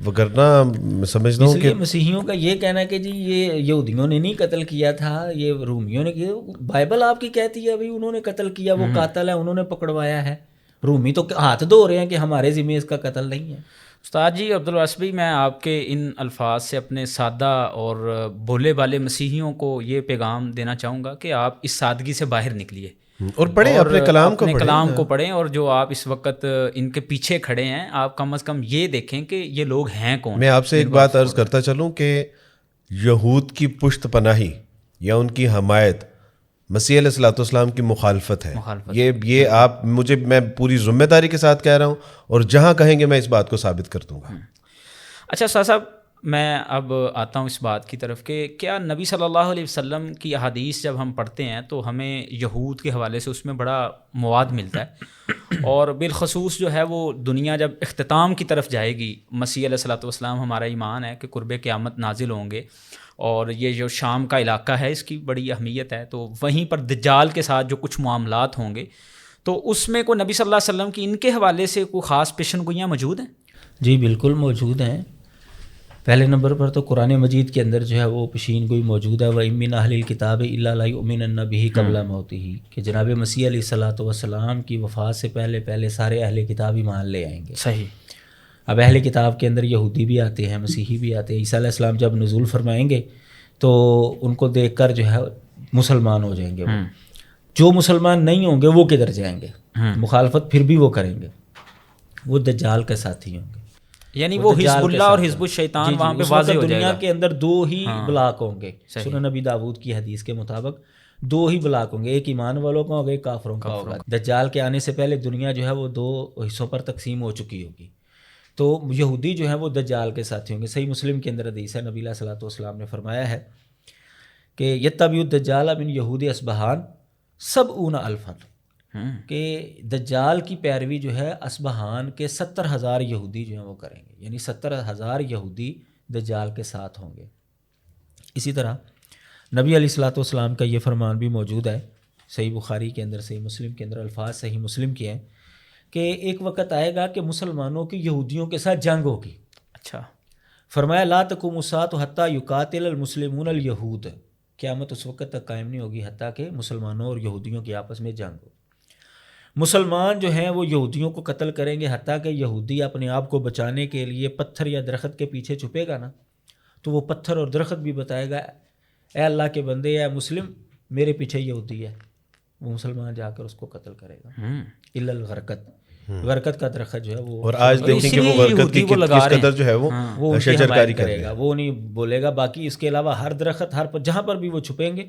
وگرنہ سمجھتا ہوں کہ مسیحیوں کا یہ کہنا ہے کہ جی یہ یہودیوں نے نہیں قتل کیا تھا، یہ رومیوں نے کیا۔ بائبل آپ کی کہتی ہے ابھی انہوں نے قتل کیا، وہ قاتل ہے، انہوں نے پکڑوایا ہے۔ رومی تو ہاتھ دھو رہے ہیں کہ ہمارے ذمہ اس کا قتل نہیں ہے۔ استاد جی عبدالواسع بھائی، میں آپ کے ان الفاظ سے اپنے سادہ اور بھولے بالے مسیحیوں کو یہ پیغام دینا چاہوں گا کہ آپ اس سادگی سے باہر نکلیے اور پڑھیں، اپنے کلام کو پڑھیں، اور جو آپ اس وقت ان کے پیچھے کھڑے ہیں آپ کم از کم یہ دیکھیں کہ یہ لوگ ہیں کون۔ میں آپ سے ایک بات عرض کرتا چلوں کہ یہود کی پشت پناہی یا ان کی حمایت مسیح علیہ الصلوۃ والسلام کی مخالفت ہے۔ یہ آپ میں پوری ذمہ داری کے ساتھ کہہ رہا ہوں، اور جہاں کہیں گے میں اس بات کو ثابت کر دوں گا۔ اچھا استاد صاحب، میں اب آتا ہوں اس بات کی طرف کہ کیا نبی صلی اللہ علیہ وسلم کی احادیث جب ہم پڑھتے ہیں تو ہمیں یہود کے حوالے سے اس میں بڑا مواد ملتا ہے، اور بالخصوص جو ہے وہ دنیا جب اختتام کی طرف جائے گی، مسیح علیہ الصلوۃ والسلام ہمارا ایمان ہے کہ قرب قیامت نازل ہوں گے، اور یہ جو شام کا علاقہ ہے اس کی بڑی اہمیت ہے، تو وہیں پر دجال کے ساتھ جو کچھ معاملات ہوں گے تو اس میں کوئی نبی صلی اللہ علیہ وسلم کی ان کے حوالے سے کوئی خاص پیشن گوئیاں موجود ہیں؟ جی بالکل موجود ہیں۔ پہلے نمبر پر تو قرآن مجید کے اندر جو ہے وہ پیشین گوئی موجود ہے، وَإِن مِّنْ أَهْلِ الْكِتَابِ إِلَّا لَيُؤْمِنَنَّ بِهِ قَبْلَ مَوْتِهِ، کہ جناب مسیح علیہ الصلوۃ والسلام کی وفات سے پہلے سارے اہل کتاب ایمان لے آئیں گے۔ صحیح۔ اب اہل کتاب کے اندر یہودی بھی آتے ہیں، مسیحی بھی آتے ہیں۔ عیسیٰ علیہ السلام جب نزول فرمائیں گے تو ان کو دیکھ کر جو ہے مسلمان ہو جائیں گے، جو مسلمان نہیں ہوں گے وہ کدھر جائیں گے؟ مخالفت پھر بھی وہ کریں گے، وہ دجال کے ساتھی ہوں گے، یعنی وہ حزب اللہ اور حزب الشیطان وہاں پہ واضح ہو جائے گا۔ دنیا کے اندر 2 ہی بلاک ہوں گے، سنن نبی داؤد کی حدیث کے مطابق 2 ہی بلاک ہوں گے، ایک ایمان والوں کا ہوگا، ایک کافروں کا ہوگا۔ دجال کے آنے سے پہلے دنیا جو ہے وہ 2 حصوں پر تقسیم ہو چکی ہوگی، تو یہودی جو ہیں وہ دجال کے ساتھی ہوں گے۔ صحیح مسلم کے اندر حدیث ہے، نبی علیہ الصلوۃ والسلام نے فرمایا ہے کہ یتبع الدجال من یہود اصبہان 70 الفا، کہ دجال کی پیروی جو ہے اصبہان کے 70,000 یہودی جو ہیں وہ کریں گے، یعنی 70,000 یہودی دجال کے ساتھ ہوں گے۔ اسی طرح نبی علیہ الصلوۃ والسلام کا یہ فرمان بھی موجود ہے، صحیح بخاری کے اندر، صحیح مسلم کے اندر، الفاظ صحیح مسلم کے ہیں کہ ایک وقت آئے گا کہ مسلمانوں کی یہودیوں کے ساتھ جنگ ہوگی۔ اچھا، فرمایا لا تقوم الساعة حتى يقاتل المسلمون اليهود، قیامت اس وقت تک قائم نہیں ہوگی حتیٰ کہ مسلمانوں اور یہودیوں کی آپس میں جنگ ہو۔ مسلمان جو ہیں وہ یہودیوں کو قتل کریں گے، حتیٰ کہ یہودی اپنے آپ کو بچانے کے لیے پتھر یا درخت کے پیچھے چھپے گا نا، تو وہ پتھر اور درخت بھی بتائے گا اے اللہ کے بندے، اے مسلم میرے پیچھے یہودی ہے، وہ مسلمان جا کر اس کو قتل کرے گا. الا الغرقت، غرقت کا درخت جو ہے وہ، اور آج دیکھیں کہ وہ غرقت کی کس قدر جو ہے وہ شجرکاری کرے گا. وہ نہیں بولے گا. باقی اس کے علاوہ ہر درخت، ہر جہاں پر بھی وہ چھپیں گے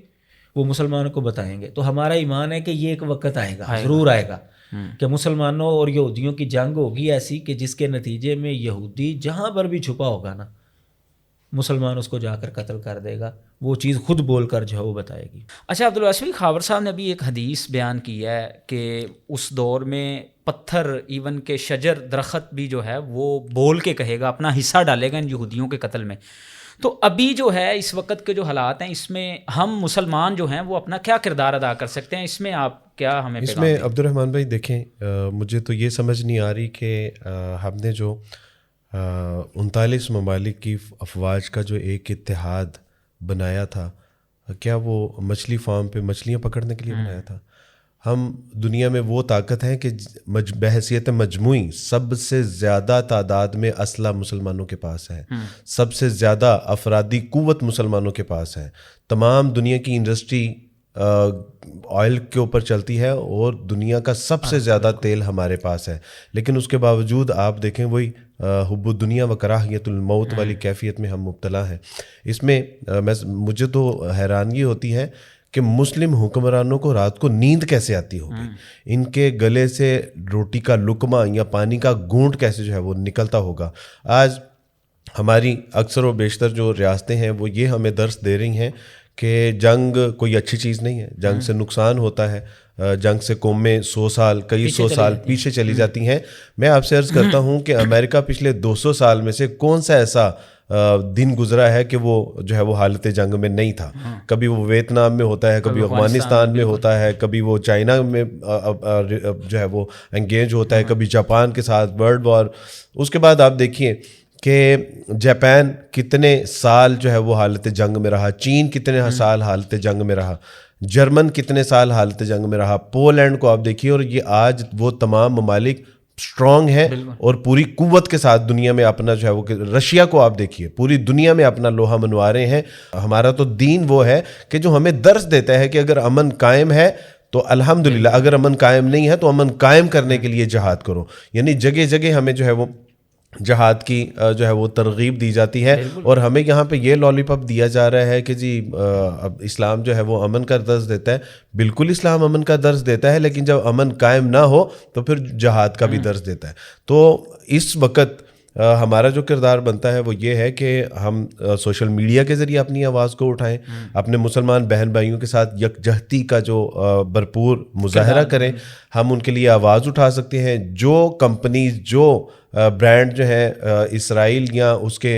وہ مسلمانوں کو بتائیں گے. تو ہمارا ایمان ہے کہ یہ ایک وقت آئے گا، ضرور آئے گا، کہ مسلمانوں اور یہودیوں کی جنگ ہوگی ایسی کہ جس کے نتیجے میں یہودی جہاں پر بھی چھپا ہوگا نا، مسلمان اس کو جا کر قتل کر دے گا. وہ چیز خود بول کر جو ہے وہ بتائے گی. اچھا، عبدالواسع خاور صاحب نے ابھی ایک حدیث بیان کی ہے کہ اس دور میں پتھر، ایون کہ شجر، درخت بھی جو ہے وہ بول کے کہے گا، اپنا حصہ ڈالے گا ان یہودیوں کے قتل میں. تو ابھی جو ہے اس وقت کے جو حالات ہیں، اس میں ہم مسلمان جو ہیں وہ اپنا کیا کردار ادا کر سکتے ہیں؟ اس میں آپ کیا ہمیں اس میں عبد الرحمن بھائی دیکھیں، مجھے تو یہ سمجھ نہیں آ رہی کہ ہم نے جو 39 ممالک کی افواج کا جو ایک اتحاد بنایا تھا، کیا وہ مچھلی فارم پہ مچھلیاں پکڑنے کے لیے بنایا تھا؟ ہم دنیا میں وہ طاقت ہیں کہ بحیثیت مجموعی سب سے زیادہ تعداد میں اسلحہ مسلمانوں کے پاس ہے، سب سے زیادہ افرادی قوت مسلمانوں کے پاس ہے. تمام دنیا کی انڈسٹری آئل کے اوپر چلتی ہے اور دنیا کا سب سے زیادہ تیل ہمارے پاس ہے. لیکن اس کے باوجود آپ دیکھیں وہی حب الدنیا و کراہیت الموت والی کیفیت میں ہم مبتلا ہیں. اس میں مجھے تو حیرانگی ہوتی ہے کہ مسلم حکمرانوں کو رات کو نیند کیسے آتی ہوگی، ان کے گلے سے روٹی کا لقمہ یا پانی کا گھونٹ کیسے جو ہے وہ نکلتا ہوگا. آج ہماری اکثر و بیشتر جو ریاستیں ہیں وہ یہ ہمیں درس دے رہی ہیں کہ جنگ کوئی اچھی چیز نہیں ہے، جنگ سے نقصان ہوتا ہے، جنگ سے قومیں 100 سال، کئی 100 سال پیچھے چلی جاتی ہیں. میں آپ سے عرض کرتا ہوں کہ امریکہ پچھلے 200 سال میں سے کون سا ایسا دن گزرا ہے کہ وہ جو ہے وہ حالت جنگ میں نہیں تھا. کبھی وہ ویتنام میں ہوتا ہے، کبھی افغانستان میں ہوتا ہے، کبھی وہ چائنا میں جو ہے وہ انگیج ہوتا ہے، کبھی جاپان کے ساتھ ورلڈ وار. اس کے بعد آپ دیکھیے کہ جاپان کتنے سال جو ہے وہ حالت جنگ میں رہا، چین کتنے سال حالت جنگ میں رہا، جرمن کتنے سال حالت جنگ میں رہا، پولینڈ کو آپ دیکھیے. اور یہ آج وہ تمام ممالک اسٹرانگ ہے اور پوری قوت کے ساتھ دنیا میں اپنا جو ہے وہ، رشیا کو آپ دیکھیے پوری دنیا میں اپنا لوہا منوا رہے ہیں. ہمارا تو دین وہ ہے کہ جو ہمیں درس دیتا ہے کہ اگر امن قائم ہے تو الحمدللہ، اگر امن قائم نہیں ہے تو امن قائم کرنے کے لیے جہاد کرو. یعنی جگہ جگہ ہمیں جو ہے وہ جہاد کی جو ہے وہ ترغیب دی جاتی ہے، اور ہمیں یہاں پہ یہ لالی پاپ دیا جا رہا ہے کہ جی اسلام جو ہے وہ امن کا درس دیتا ہے. بالکل اسلام امن کا درس دیتا ہے، لیکن جب امن قائم نہ ہو تو پھر جہاد کا بھی درس دیتا ہے. تو اس وقت ہمارا جو کردار بنتا ہے وہ یہ ہے کہ ہم سوشل میڈیا کے ذریعے اپنی آواز کو اٹھائیں، اپنے مسلمان بہن بھائیوں کے ساتھ یکجہتی کا جو بھرپور مظاہرہ کریں. ہم ان کے لیے آواز اٹھا سکتے ہیں. جو کمپنیز، جو برانڈ جو ہے اسرائیل یا اس کے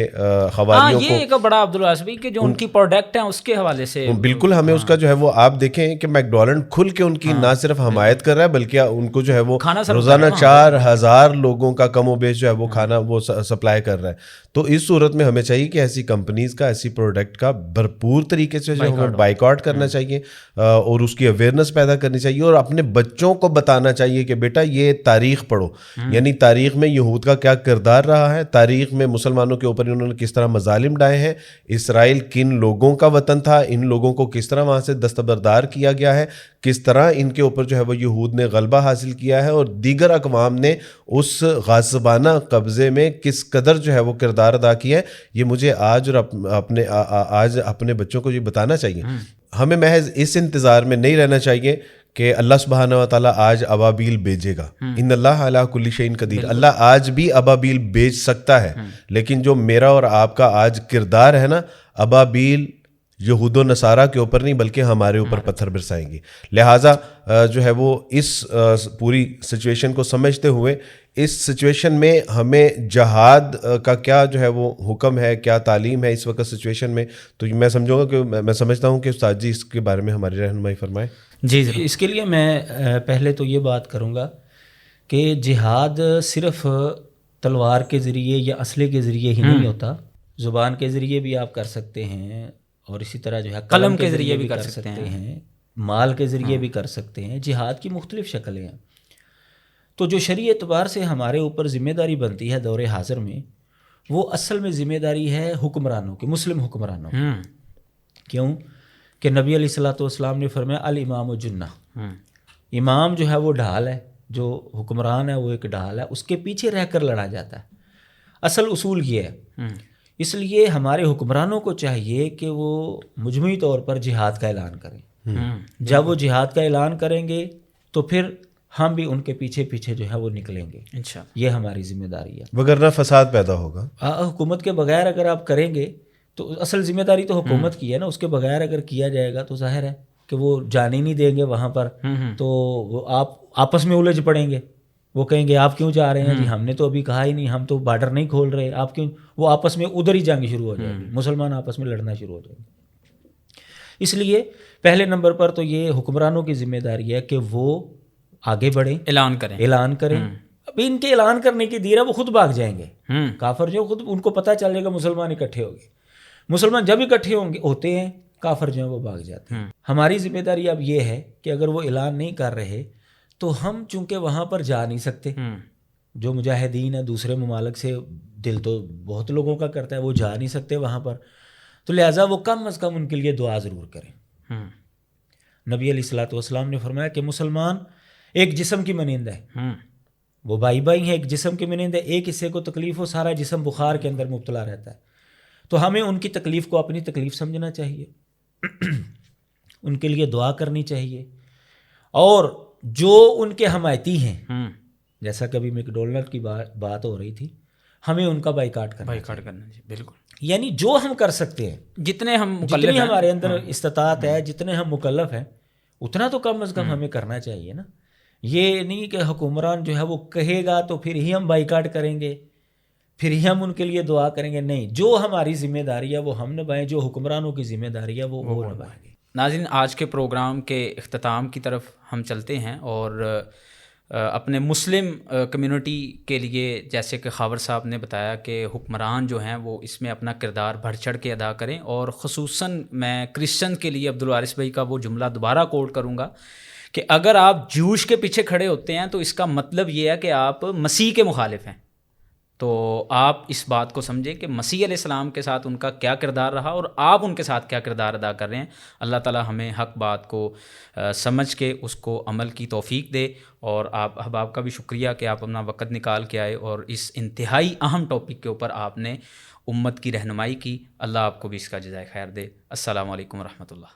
حوالیوں کو، یہ ایک بڑا عبدالواسع بھائی کہ جو ان کی پروڈکٹ ہیں اس کے حوالے سے بالکل ہمیں اس کا جو ہے وہ، آپ دیکھیں کہ میکڈونلڈ کھل کے ان کی نہ صرف حمایت کر رہا ہے بلکہ ان کو جو ہے وہ روزانہ 4000 لوگوں کا کم و بیش جو ہے وہ کھانا وہ سپلائی کر رہا ہے. تو اس صورت میں ہمیں چاہیے کہ ایسی کمپنیز کا، ایسی پروڈکٹ کا بھرپور طریقے سے جو ہمیں بائیکاٹ کرنا چاہیے اور اس کی اویئرنیس پیدا کرنی چاہیے، اور اپنے بچوں کو بتانا چاہیے کہ بیٹا یہ تاریخ پڑھو. یعنی تاریخ میں یہود کا کیا کردار رہا ہے، تاریخ میں مسلمانوں کے اوپر انہوں نے کس طرح مظالم ڈائے ہیں، اسرائیل کن لوگوں کا وطن تھا، ان لوگوں کو کس طرح وہاں سے دستبردار کیا گیا ہے، کس طرح ان کے اوپر جو ہے وہ یہود نے غلبہ حاصل کیا ہے، اور دیگر اقوام نے اس غاصبانہ قبضے میں کس قدر جو ہے وہ کردار ادا کیا ہے. یہ مجھے آج اور آج اپنے بچوں کو یہ بتانا چاہیے. ہمیں محض اس انتظار میں نہیں رہنا چاہیے کہ اللہ سبحانہ و تعالیٰ آج ابابیل بھیجے گا. ان اللہ علی کل شیء قدیر. اللہ آج بھی ابابیل بھیج سکتا ہے، لیکن جو میرا اور آپ کا آج کردار ہے نا، ابابیل یہود و نصارہ کے اوپر نہیں بلکہ ہمارے اوپر پتھر برسائیں گی. لہٰذا جو ہے وہ اس پوری سچویشن کو سمجھتے ہوئے، اس سچویشن میں ہمیں جہاد کا کیا جو ہے وہ حکم ہے، کیا تعلیم ہے اس وقت سچویشن میں، تو میں سمجھوں گا کہ میں سمجھتا ہوں کہ استاد جی اس کے بارے میں ہماری رہنمائی فرمائیں. جی اس کے لیے میں پہلے تو یہ بات کروں گا کہ جہاد صرف تلوار کے ذریعے یا اسلحے کے ذریعے ہی نہیں ہوتا. زبان کے ذریعے بھی آپ کر سکتے ہیں، اور اسی طرح جو ہے قلم کے ذریعے بھی کر سکتے ہیں، مال کے ذریعے بھی کر سکتے ہیں. جہاد کی مختلف شکلیں ہیں. تو جو شرعی اعتبار سے ہمارے اوپر ذمہ داری بنتی ہے دور حاضر میں، وہ اصل میں ذمہ داری ہے حکمرانوں کی، مسلم حکمرانوں کی. کیوں کہ نبی علیہ الصلوۃ والسلام نے فرمایا الامام جنہ، امام جو ہے وہ ڈھال ہے، جو حکمران ہے وہ ایک ڈھال ہے، اس کے پیچھے رہ کر لڑا جاتا ہے۔ اصل اصول یہ ہے، اس لیے ہمارے حکمرانوں کو چاہیے کہ وہ مجموعی طور پر جہاد کا اعلان کریں۔ جب وہ جہاد کا اعلان کریں گے تو پھر ہم بھی ان کے پیچھے پیچھے جو ہے وہ نکلیں گے، انشاءاللہ یہ ہماری ذمہ داری ہے۔ وگرنہ فساد پیدا ہوگا۔ حکومت کے بغیر اگر آپ کریں گے تو اصل ذمہ داری تو حکومت کی ہے نا، اس کے بغیر اگر کیا جائے گا تو ظاہر ہے کہ وہ جانے نہیں دیں گے وہاں پر، تو وہ آپ آپس میں الجھ پڑیں گے، وہ کہیں گے آپ کیوں جا رہے ہیں جی، ہم نے تو ابھی کہا ہی نہیں، ہم تو بارڈر نہیں کھول رہے، آپ کیوں، وہ آپس میں ادھر ہی جنگ شروع ہو جائے گی، مسلمان آپس میں لڑنا شروع ہو جائیں گے۔ اس لیے پہلے نمبر پر تو یہ حکمرانوں کی ذمہ داری ہے کہ وہ آگے بڑھیں، اعلان کریں۔ ابھی ان کے اعلان کرنے کی دیر ہے، وہ خود بھاگ جائیں گے، کافر جو خود ان کو پتہ چل جائے گا مسلمان اکٹھے ہو گئے، مسلمان جب اکٹھے ہوتے ہیں کافر جو ہیں وہ بھاگ جاتے ہیں۔ ہماری ذمہ داری اب یہ ہے کہ اگر وہ اعلان نہیں کر رہے تو ہم چونکہ وہاں پر جا نہیں سکتے، جو مجاہدین ہیں دوسرے ممالک سے، دل تو بہت لوگوں کا کرتا ہے، وہ جا نہیں سکتے وہاں پر، تو لہٰذا وہ کم از کم ان کے لیے دعا ضرور کریں۔ نبی علیہ الصلوۃ والسلام نے فرمایا کہ مسلمان ایک جسم کی مانند ہے، وہ بھائی بھائی ہیں، ایک جسم کی مانند ہے، ایک حصے کو تکلیف ہو سارا جسم بخار کے اندر مبتلا رہتا ہے، تو ہمیں ان کی تکلیف کو اپنی تکلیف سمجھنا چاہیے، ان کے لیے دعا کرنی چاہیے، اور جو ان کے حمایتی ہیں، جیسا کبھی میک ڈونلڈ کی بات ہو رہی تھی، ہمیں ان کا بائیکاٹ کرنا چاہیے، بالکل، یعنی جو ہم کر سکتے ہیں، جتنی ہمارے اندر استطاعت ہے، جتنے ہم مکلف ہیں، اتنا تو کم از کم ہمیں کرنا چاہیے نا۔ یہ نہیں کہ حکمران جو ہے وہ کہے گا تو پھر ہی ہم بائیکاٹ کریں گے، پھر ہی ہم ان کے لیے دعا کریں گے، نہیں، جو ہماری ذمہ داری ہے وہ ہم نبھائیں، جو حکمرانوں کی ذمہ داری ہے وہ نبھائیں گے۔ ناظرین، آج کے پروگرام کے اختتام کی طرف ہم چلتے ہیں، اور اپنے مسلم کمیونٹی کے لیے جیسے کہ خاور صاحب نے بتایا کہ حکمران جو ہیں وہ اس میں اپنا کردار بڑھ چڑھ کے ادا کریں، اور خصوصاً میں کرسچن کے لیے عبدالوارث بھائی کا وہ جملہ دوبارہ کوٹ کروں گا کہ اگر آپ جوش کے پیچھے کھڑے ہوتے ہیں تو اس کا مطلب یہ ہے کہ آپ مسیح کے مخالف ہیں۔ تو آپ اس بات کو سمجھیں کہ مسیح علیہ السلام کے ساتھ ان کا کیا کردار رہا اور آپ ان کے ساتھ کیا کردار ادا کر رہے ہیں۔ اللہ تعالی ہمیں حق بات کو سمجھ کے اس کو عمل کی توفیق دے، اور آپ احباب کا بھی شکریہ کہ آپ اپنا وقت نکال کے آئے اور اس انتہائی اہم ٹاپک کے اوپر آپ نے امت کی رہنمائی کی۔ اللہ آپ کو بھی اس کا جزائے خیر دے۔ السلام علیکم ورحمۃ اللہ۔